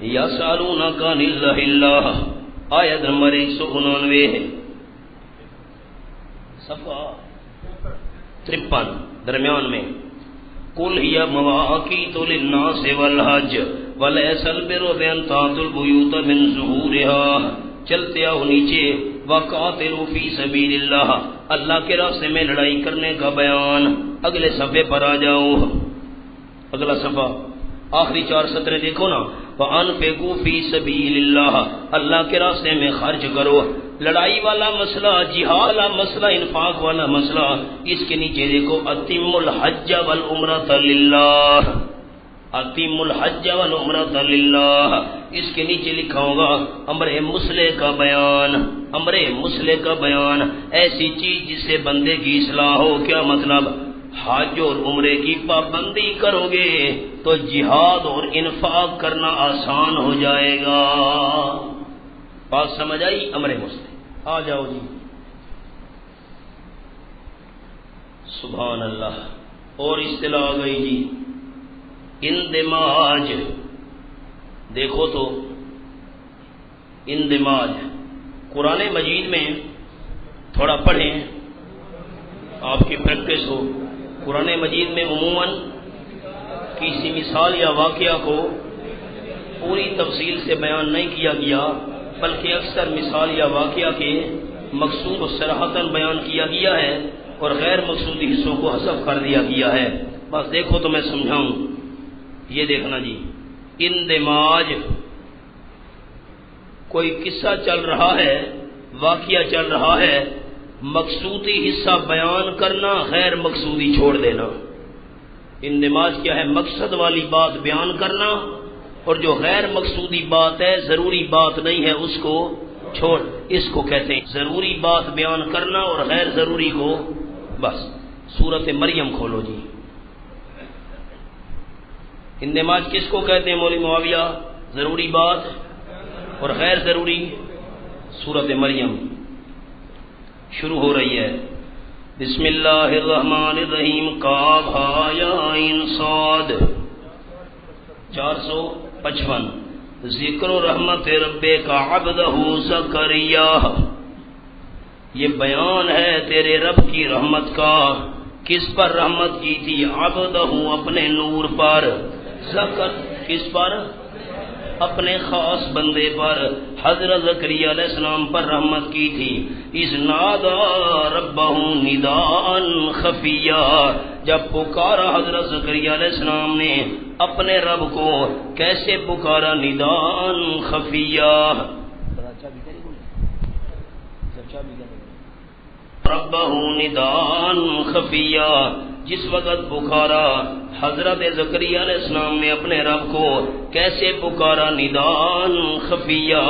یسألونک عن الأہلہ، آیت نمبر 199 ہے، صفحہ 53 درمیان میں، قل ہی مواقیت للناس والحج ولیس البر بان تأتوا البیوت من ظہورها، چلتے آؤ نیچے، وقاتلوا فی سبیل اللہ، اللہ کے راستے میں لڑائی کرنے کا بیان۔ اگلے صفحے پر آ جاؤ، اگلا صفحہ آخری 4 سطریں دیکھو نا، وَأَنفِقُوا فِي سَبِيلِ اللَّهِ، اللہ کے راستے میں خرچ کرو۔ لڑائی والا مسئلہ، جہاد والا مسئلہ، انفاق والا مسئلہ، اس کے نیچے دیکھو، أَتِمُّ الْحَجَّ وَالْعُمْرَةَ لِلَّهِ، أَتِمُّ الْحَجَّ وَالْعُمْرَةَ لِلَّهِ، اس کے نیچے لکھا ہوگا امر مسلح کا بیان، امر مسلح کا بیان، ایسی چیز جس سے بندے کی اصلاح ہو۔ کیا مطلب؟ حج اور عمرے کی پابندی کرو گے تو جہاد اور انفاق کرنا آسان ہو جائے گا۔ بات سمجھ آئی؟ امر مسلم، آ جاؤ جی، سبحان اللہ۔ اور اصطلاح آ گئی جی، اندماج، دیکھو تو اندماج، قرآن مجید میں تھوڑا پڑھیں، آپ کی پریکٹس ہو۔ قرآن مجید میں عموماً کسی مثال یا واقعہ کو پوری تفصیل سے بیان نہیں کیا گیا، بلکہ اکثر مثال یا واقعہ کے مقصود و صراحتاً بیان کیا گیا ہے اور غیر مقصودی حصوں کو حذف کر دیا گیا ہے۔ بس دیکھو تو میں سمجھاؤں، یہ دیکھنا جی، اندماج، کوئی قصہ چل رہا ہے، واقعہ چل رہا ہے، مقصودی حصہ بیان کرنا، غیر مقصودی چھوڑ دینا۔ اندماج کیا ہے؟ مقصد والی بات بیان کرنا، اور جو غیر مقصودی بات ہے، ضروری بات نہیں ہے، اس کو چھوڑ، اس کو کہتے ہیں ضروری بات بیان کرنا اور غیر ضروری کو۔ بس سورۃ مریم کھولو جی، اندماج کس کو کہتے ہیں مولوی معاویہ؟ ضروری بات اور غیر ضروری۔ سورۃ مریم شروع ہو رہی ہے، بسم اللہ الرحمن الرحیم، قاف ہا یا عین صاد، 455، ذکر رحمت ربک عبدہ زکریا، یہ بیان ہے تیرے رب کی رحمت کا، کس پر رحمت کی تھی؟ عبدہ، اپنے نور پر، زکر کس پر؟ اپنے خاص بندے پر، حضرت زکریا علیہ السلام پر رحمت کی تھی۔ اذ نادا ربہ نداء خفیا، جب پکارا حضرت زکریا علیہ السلام نے اپنے رب کو، کیسے پکارا؟ نداء خفیا، ربہ نداء خفیا، جس وقت پکارا حضرت زکریا علیہ السلام نے اپنے رب کو، کیسے پکارا؟ نداء خفیا،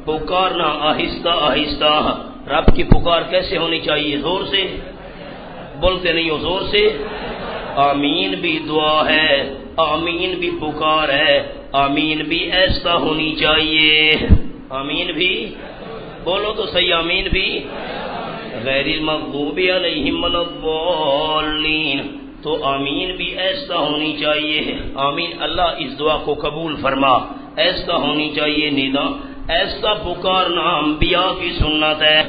پکارنا آہستہ آہستہ۔ رب کی پکار کیسے ہونی چاہیے؟ زور سے، بولتے نہیں ہو، زور سے۔ آمین بھی دعا ہے، آمین بھی پکار ہے، آمین بھی ایسا ہونی چاہیے۔ آمین بھی بولو تو صحیح، آمین بھی۔ غیر المغضوب علیہم ولا الضالین، تو آمین بھی ایسا ہونی چاہیے۔ آمین، اللہ اس دعا کو قبول فرما، ایسا ہونی چاہیے ندا، ایسا پکارنا انبیاء کی سنت ہے۔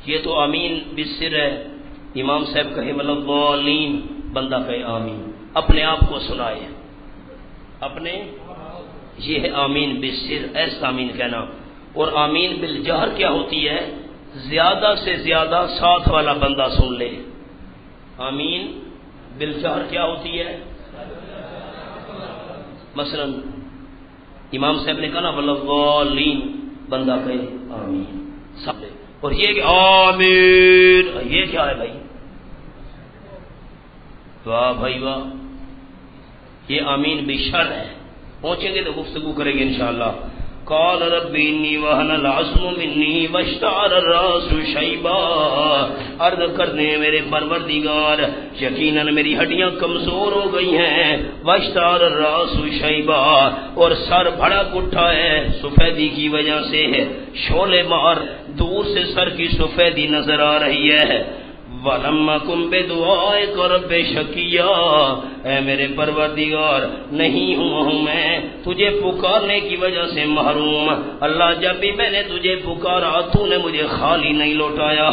یہ تو آمین بالسر ہے، امام صاحب کہے ولا الضالین، بندہ کہے آمین، اپنے آپ کو سنائے اپنے، یہ ہے آمین بالسر، ایسا آمین کہنا۔ اور آمین بالجہر کیا ہوتی ہے؟ زیادہ سے زیادہ ساتھ والا بندہ سن لے۔ آمین بالجہر کیا ہوتی ہے؟ مثلا امام صاحب نے کہا نا والضالین، بندہ کہے آمین سب لے۔ اور یہ کہ آمین، یہ کیا ہے بھائی؟ واہ بھائی واہ، یہ آمین بھی شر ہے، پہنچیں گے تو گفتگو کریں گے انشاءاللہ۔ قال رب انی وہن العظم منی واشتعل الراس شیبا، عرض کرنے میرے پروردگار یقیناً میری ہڈیاں کمزور ہو گئی ہیں، واشتعل الراس شیبا، اور سر بھڑک اٹھا ہے سفیدی کی وجہ سے، شعلے مار دور سے سر کی سفیدی نظر آ رہی ہے۔ وَلَمَّ كُن بِدُعَائِكَ رَبِّ شَقِيًّا، اے میرے پروردگار نہیں ہوں میں تجھے پکارنے کی وجہ سے محروم، اللہ جب بھی میں نے تجھے پکارا تو نے مجھے خالی نہیں لوٹایا۔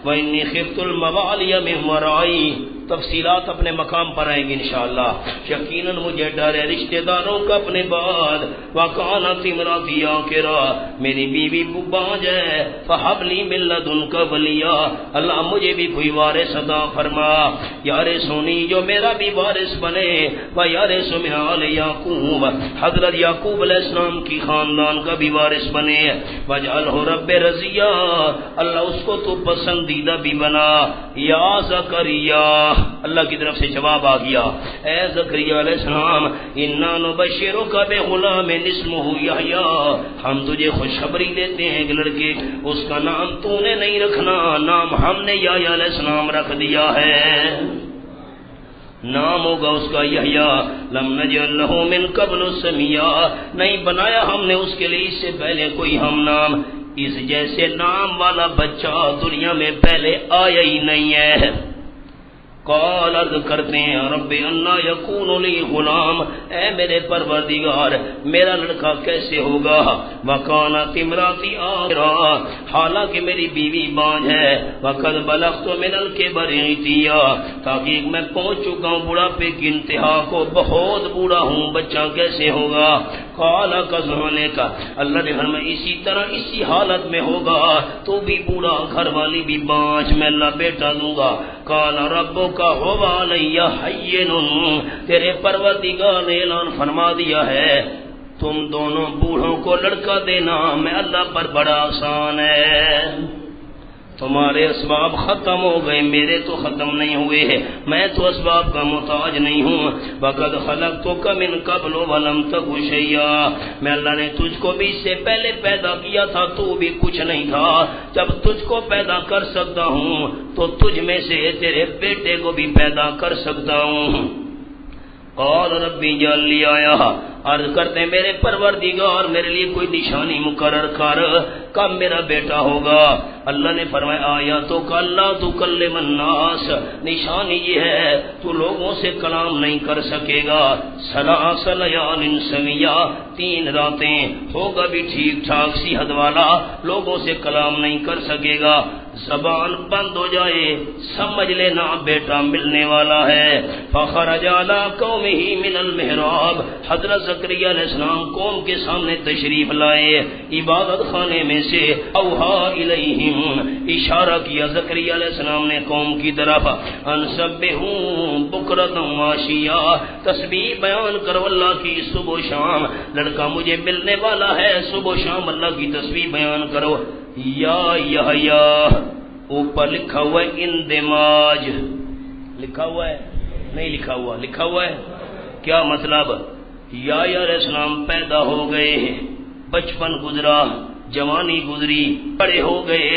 وَإِنِّي خِفْتُ الْمَوَالِيَ مِن وَرَائِي، تفصیلات اپنے مقام پر آئیں گی انشاءاللہ۔ یقیناً مجھے ڈر ہے رشتہ داروں کا اپنے بعد، وَكَانَتِ امْرَأَتِي عَاقِرًا، میری بیوی بانجھ ہے، فَهَبْ لِي مِن لَّدُنكَ وَلِيًّا، اللہ مجھے بھی کوئی وارث عطا فرما، یارثنی جو میرا بھی وارث بنے، وَيَرِثُ مِنْ آلِ یعقوب، حضرت یعقوب علیہ السلام کی خاندان کا بھی وارث بنے، وَاجْعَلْهُ رَبِّ رَضِيًّا، اللہ اس کو تو پسندیدہ بھی بنا۔ یا زکریا، اللہ کی طرف سے جواب آ گیا، اے زکریا علیہ السلام، انا نبشرک بغلام اسمہ یحییٰ، ہم تجھے خوشخبری دیتے ہیں ایک لڑکے، اس کا نام تو نے نہیں رکھنا، نام ہم نے یحییٰ علیہ السلام رکھ دیا ہے، نام ہوگا اس کا یحییٰ، لم نجعل لہ من قبل سمیا، نہیں بنایا ہم نے اس کے لیے اس سے پہلے کوئی ہم نام، اس جیسے نام والا بچہ دنیا میں پہلے آیا ہی نہیں ہے۔ قال عرض کرتے ہیں رب انا یکون لی غلام، اے میرے پروردگار میرا لڑکا کیسے ہوگا، وکانت امراتی عاقرا، حالانکہ میری بیوی بانجھ ہے، وقد بلغت من الکبر عتیا، تاکہ میں پہنچ چکا ہوں بڑھاپے کی انتہا کو، بہت بوڑھا ہوں، بچہ کیسے ہوگا۔ قال کذالک، اللہ نے فرمایا اسی طرح اسی حالت میں ہوگا، تو بھی بوڑھا گھر والی بھی بانجھ، میں اللہ بیٹا دوں گا۔ قال ربک هو علی حین، تیرے پروردگار نے اعلان فرما دیا ہے تم دونوں بوڑھوں کو لڑکا دینا میں اللہ پر بڑا آسان ہے، تمہارے اسباب ختم ہو گئے، میرے تو ختم نہیں ہوئے ہیں، میں تو اسباب کا محتاج نہیں ہوں۔ وَقَدْ خَلَقْتُكَ مِنْ قَبْلُ وَلَمْ تَكُ شَيْئًا، میں اللہ نے تجھ کو بھی اس سے پہلے پیدا کیا تھا، تو بھی کچھ نہیں تھا، جب تجھ کو پیدا کر سکتا ہوں تو تجھ میں سے تیرے بیٹے کو بھی پیدا کر سکتا ہوں۔ قال ربی اجعل لی آیہ، عرض کرتے ہیں میرے پروردگار میرے لیے کوئی نشانی مقرر کر، کب میرا بیٹا ہوگا۔ اللہ نے فرمایا آیاتو کا اللہ تکلم الناس، نشانی یہ ہے تو لوگوں سے کلام نہیں کر سکے گا، ثلاث لیال سویہ، 3 راتیں ہوگا بھی ٹھیک ٹھاک صحت والا، لوگوں سے کلام نہیں کر سکے گا، زبان بند ہو جائے سمجھ لینا بیٹا ملنے والا ہے۔ فخرج علی قومہ من المحراب، حضرت زکریا علیہ السلام قوم کے سامنے تشریف لائے عبادت خانے میں سے، اوحا الیہم، اشارہ کیا زکریا علیہ السلام نے قوم کی طرف، ان سبحوا بکرۃ وعشیا، تسبیح بیان کرو اللہ کی صبح و شام، لڑکا مجھے ملنے والا ہے، صبح و شام اللہ کی تسبیح بیان کرو۔ یا یحییٰ، اوپر لکھا ہوا ہے اندماج، لکھا ہوا ہے نہیں لکھا ہوا، لکھا ہوا ہے، کیا مطلب؟ یحییٰ علیہ السلام پیدا ہو گئے، بچپن گزرا، جوانی گزری، بڑے ہو گئے،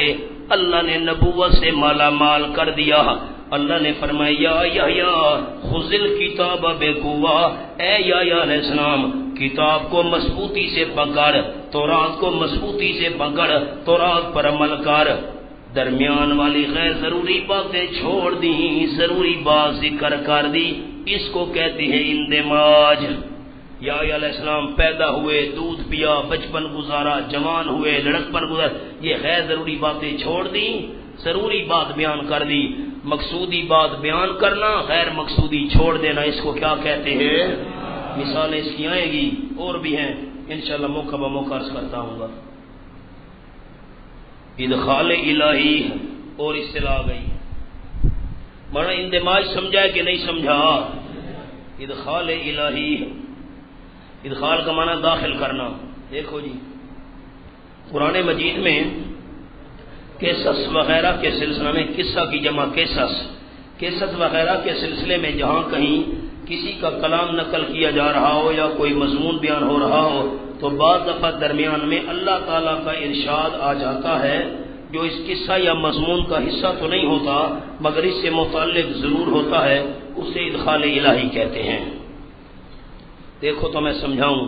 اللہ نے نبوت سے مالا مال کر دیا۔ اللہ نے فرمایا یا یحییٰ خذ الکتاب بقوہ، اے یحییٰ علیہ السلام کتاب کو مضبوطی سے پکڑ، تورات کو مضبوطی سے پکڑ، تورات پر عمل کر، درمیان والی غیر ضروری باتیں چھوڑ دی، ضروری بات ذکر کر دی، اس کو کہتے ہیں اندماج۔ یحییٰ علیہ السلام پیدا ہوئے، دودھ پیا، بچپن گزارا، جوان ہوئے، لڑکپن گزارا، یہ غیر ضروری باتیں چھوڑ دی، ضروری بات بیان کر دی۔ مقصودی بات بیان کرنا، غیر مقصودی چھوڑ دینا، اس کو کیا کہتے ہیں؟ مثالیں اس کی آئیں گی اور بھی ہیں انشاءاللہ، موقع بہ موقع عرض کرتا ہوں گا۔ ادخال الہی اور اصطلاح گئی، مانا اندماج سمجھا ہے کہ نہیں سمجھا؟ ادخال الہی، ادخال کا معنی داخل کرنا۔ دیکھو جی قرآن مجید میں قصص وغیرہ کے سلسلے میں، قصہ کی جمع قصص، قصص وغیرہ کے سلسلے میں جہاں کہیں کسی کا کلام نقل کیا جا رہا ہو یا کوئی مضمون بیان ہو رہا ہو تو بعض دفعہ درمیان میں اللہ تعالیٰ کا ارشاد آ جاتا ہے جو اس قصہ یا مضمون کا حصہ تو نہیں ہوتا مگر اس سے متعلق ضرور ہوتا ہے، اسے ادخال الہی کہتے ہیں۔ دیکھو تو میں سمجھاؤں،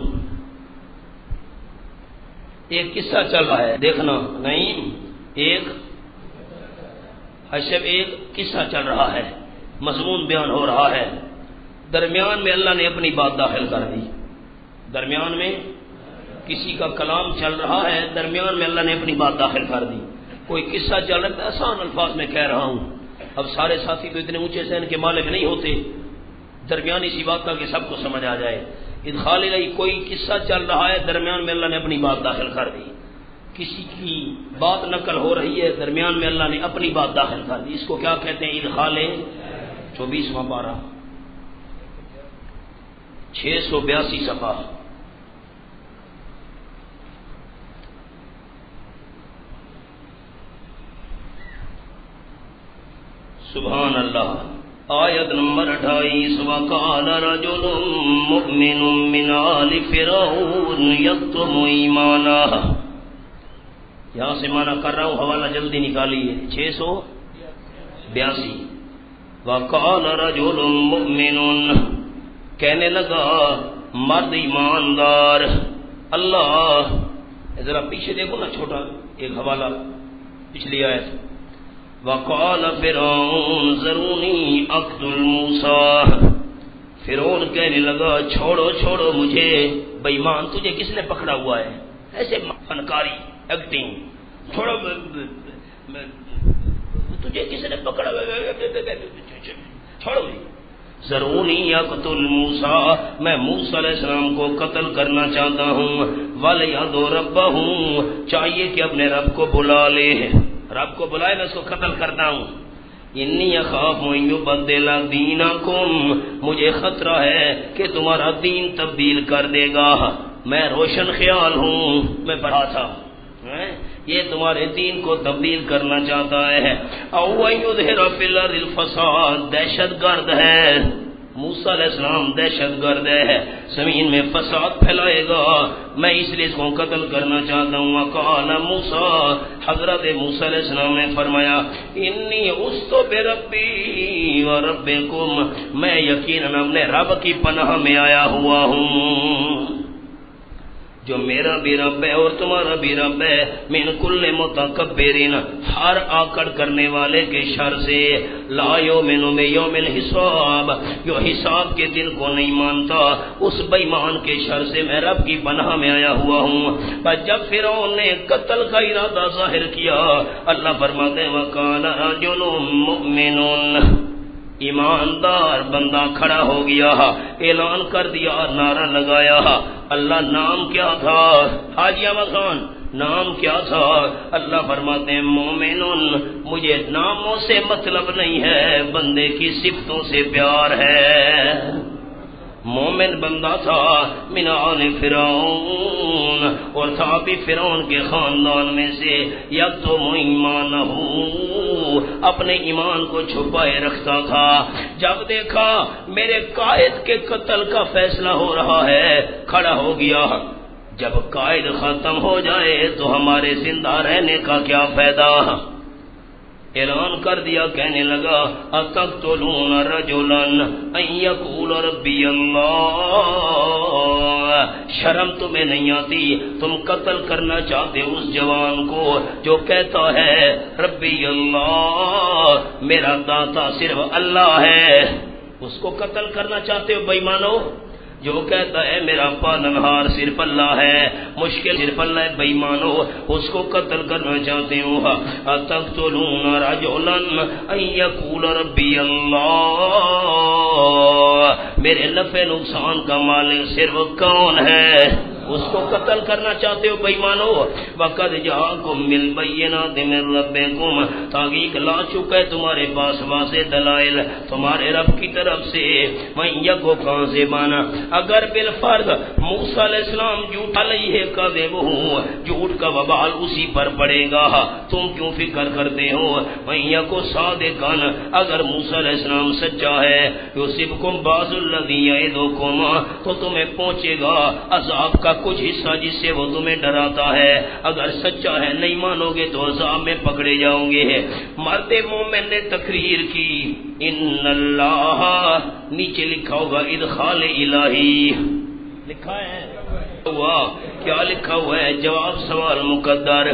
ایک قصہ چل رہا ہے، دیکھنا نہیں، ایک قصہ چل رہا ہے، مضمون بیان ہو رہا ہے، درمیان میں اللہ نے اپنی بات داخل کر دی۔ درمیان میں کسی کا کلام چل رہا ہے، درمیان میں اللہ نے اپنی بات داخل کر دی۔ کوئی قصہ چل رہا ہے، آسان الفاظ میں کہہ رہا ہوں، اب سارے ساتھی تو اتنے اونچے ذہن کے مالک نہیں ہوتے، درمیانی سی بات تاکہ سب کو سمجھ آ جائے۔ ادخال الہی، کوئی قصہ چل رہا ہے، درمیان میں اللہ نے اپنی بات داخل کر دی۔ کسی کی بات نقل ہو رہی ہے، درمیان میں اللہ نے اپنی بات داخل کر دی، اس کو کیا کہتے ہیں؟ ادخال 24واں پارہ 682 صفحہ۔ سبحان اللہ۔ آیت نمبر 28، وَقَالَ رَجُلٌ مُؤْمِنٌ مِّنْ آلِ فِرْعَوْنَ يَكْتُمُ إِيمَانَهُ۔ یہاں سے معنی کر رہا ہوں، حوالہ جلدی نکالیے، 682۔ وَقَالَ رَجُلٌ مُؤْمِنٌ، کہنے لگا مرد ایماندار، اللہ، ذرا پیچھے دیکھو نا، چھوٹا ایک حوالہ پچھلی آیت۔ وقال فرعون ذرونی اقتل موسیٰ، فرعون کہنے لگا چھوڑو چھوڑو مجھے، بے ایمان تجھے کس نے پکڑا ہوا ہے؟ ایسے فنکاری ایکٹنگ، چھوڑو تجھے کس نے پکڑا ہوا ہے؟ چھوڑو ذرونی اقتل موسیٰ، میں موسیٰ علیہ السلام کو قتل کرنا چاہتا ہوں، وَلْيَدْعُ رَبَّهُ، چاہیے کہ اپنے رب کو بلا لے، رب کو بلائے، میں اس کو قتل کرتا ہوں۔ انی اخاف ان یبدل دینکم، مجھے خطرہ ہے کہ تمہارا دین تبدیل کر دے گا، میں روشن خیال ہوں، میں پڑھا تھا یہ تمہارے دین کو تبدیل کرنا چاہتا ہے۔ او یظہر فی الارض الفساد، دہشت گرد ہے موسیٰ علیہ السلام، دہشت گرد ہے، زمین میں فساد پھیلائے گا، میں اس لیے اس کو قتل کرنا چاہتا ہوں۔ وقال موسیٰ، حضرت موسیٰ علیہ السلام نے فرمایا، انی عصت بربی و ربکم، میں یقیناً اپنے رب کی پناہ میں آیا ہوا ہوں، جو میرا بھی رب ہے اور تمہارا بھی رب ہے، من کل متکبرین، ہر آکڑ کرنے والے کے شر سے، لا یؤمن بیوم الحساب، جو حساب کے دن کو نہیں مانتا، اس بے ایمان کے شر سے میں رب کی پناہ میں آیا ہوا ہوں۔ پر جب فرعون نے قتل کا ارادہ ظاہر کیا، اللہ فرماتے ہیں وَقَالَ رَجُلٌ مُؤْمِنٌ، ایماندار بندہ کھڑا ہو گیا، اعلان کر دیا، نعرہ لگایا، اللہ نام کیا تھا؟ حاجی احمد خان، نام کیا تھا؟ اللہ فرماتے ہیں مومنون، مجھے ناموں سے مطلب نہیں ہے، بندے کی صفتوں سے پیار ہے۔ مومن بندہ تھا، من آل فرعون، اور تھا بھی فرعون کے خاندان میں سے، یکتم ایمانہ، اپنے ایمان کو چھپائے رکھتا تھا۔ جب دیکھا میرے قائد کے قتل کا فیصلہ ہو رہا ہے، کھڑا ہو گیا، جب قائد ختم ہو جائے تو ہمارے زندہ رہنے کا کیا فائدہ؟ اعلان کر دیا، کہنے لگا اتقتلون رجلا ان یقول ربی اللہ، شرم تمہیں نہیں آتی؟ تم قتل کرنا چاہتے اس جوان کو جو کہتا ہے ربی اللہ، میرا داتا صرف اللہ ہے، اس کو قتل کرنا چاہتے ہو بے ایمانو؟ جو کہتا ہے میرا پالنہار صرف اللہ ہے، مشکل صرف اللہ ہے، بے ایمانو، اس کو قتل کرنا چاہتے ہو۔ اتقتلون رجلا ان یقول ربی اللہ، میرے نفع نقصان کا مالک صرف کون ہے؟ اس کو قتل کرنا چاہتے ہو بے ایمانو؟ وقد جاءکم بالبینات من ربکم، تحقیق لا چکا ہے تمہارے پاس واضح دلائل تمہارے رب کی طرف سے۔ من یکو کاذبا، اگر بالفرض موسیٰ علیہ السلام جھوٹ علیہ کاذب ہوں، جھوٹ کا وبال اسی پر پڑے گا، تم کیوں فکر کرتے ہو؟ وَإِن يَكُ صَادِقًا، اگر موسیٰ علیہ السلام سچا ہے، يُصِبْكُمْ بَعْضُ الَّذِي يَعِدُكُمْ، تو تمہیں پہنچے گا عذاب کا کچھ حصہ جس سے وہ تمہیں ڈراتا ہے۔ اگر سچا ہے نہیں مانو گے تو عذاب میں پکڑے جاؤ گے۔ مرد مومن نے تقریر کی، ان اللہ، نیچے لکھا ہوگا ادخال الہی، لکھا ہے ہوا کیا لکھا ہوا ہے؟ جواب سوال مقدر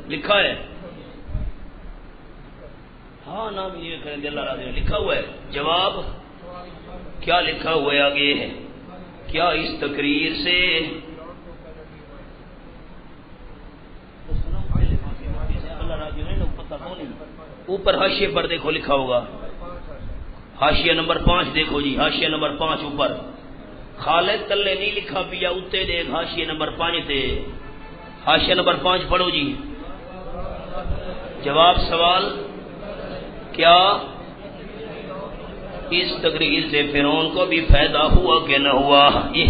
لکھا ہے، ہاں نام یہ کریں دل راضی لکھا ہوا ہے، جواب کیا لکھا ہوا ہے آگے؟ کیا اس تقریر سے اوپر حاشیے پر دیکھو لکھا ہوگا، حاشیہ نمبر 5 دیکھو جی، حاشیہ نمبر 5 اوپر، خالد تلے نہیں لکھا پیا اتے دیکھ حاشیہ نمبر 5 تے، حاشیہ نمبر 5 پڑھو جی۔ جواب سوال کیا اس تقریر سے فرعون کو بھی فائدہ ہوا کہ نہ ہوا؟ یہ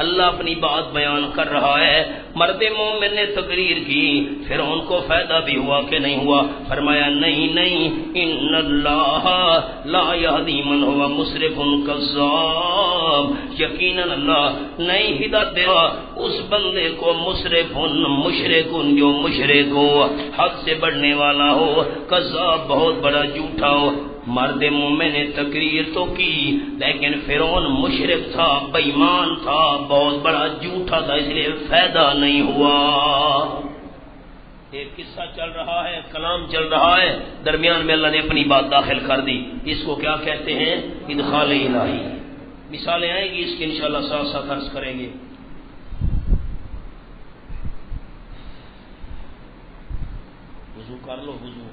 اللہ اپنی بات بیان کر رہا ہے، مرد مومن نے تقریر کی، فرعون کو فائدہ بھی ہوا کہ نہیں ہوا؟ فرمایا نہیں نہیں، ان اللہ لا یہدی من ہوا مسرف کذاب، یقیناً اللہ نہیں ہدایت دے گا اس بندے کو مسرف مشرک جو مشرک ہو، حد سے بڑھنے والا ہو، کذاب بہت بڑا جھوٹا ہو۔ مرد مومن نے تقریر تو کی لیکن فرعون مشرک تھا، بے ایمان تھا، بہت بڑا جھوٹا تھا، اس لیے فائدہ نہیں ہوا۔ ایک قصہ چل رہا ہے، کلام چل رہا ہے، درمیان میں اللہ نے اپنی بات داخل کر دی، اس کو کیا کہتے ہیں؟ ادخال الہی۔ مثالیں آئیں گی اس کی انشاءاللہ ساتھ ساتھ عرض کریں گے۔ وضو کر لو، وضو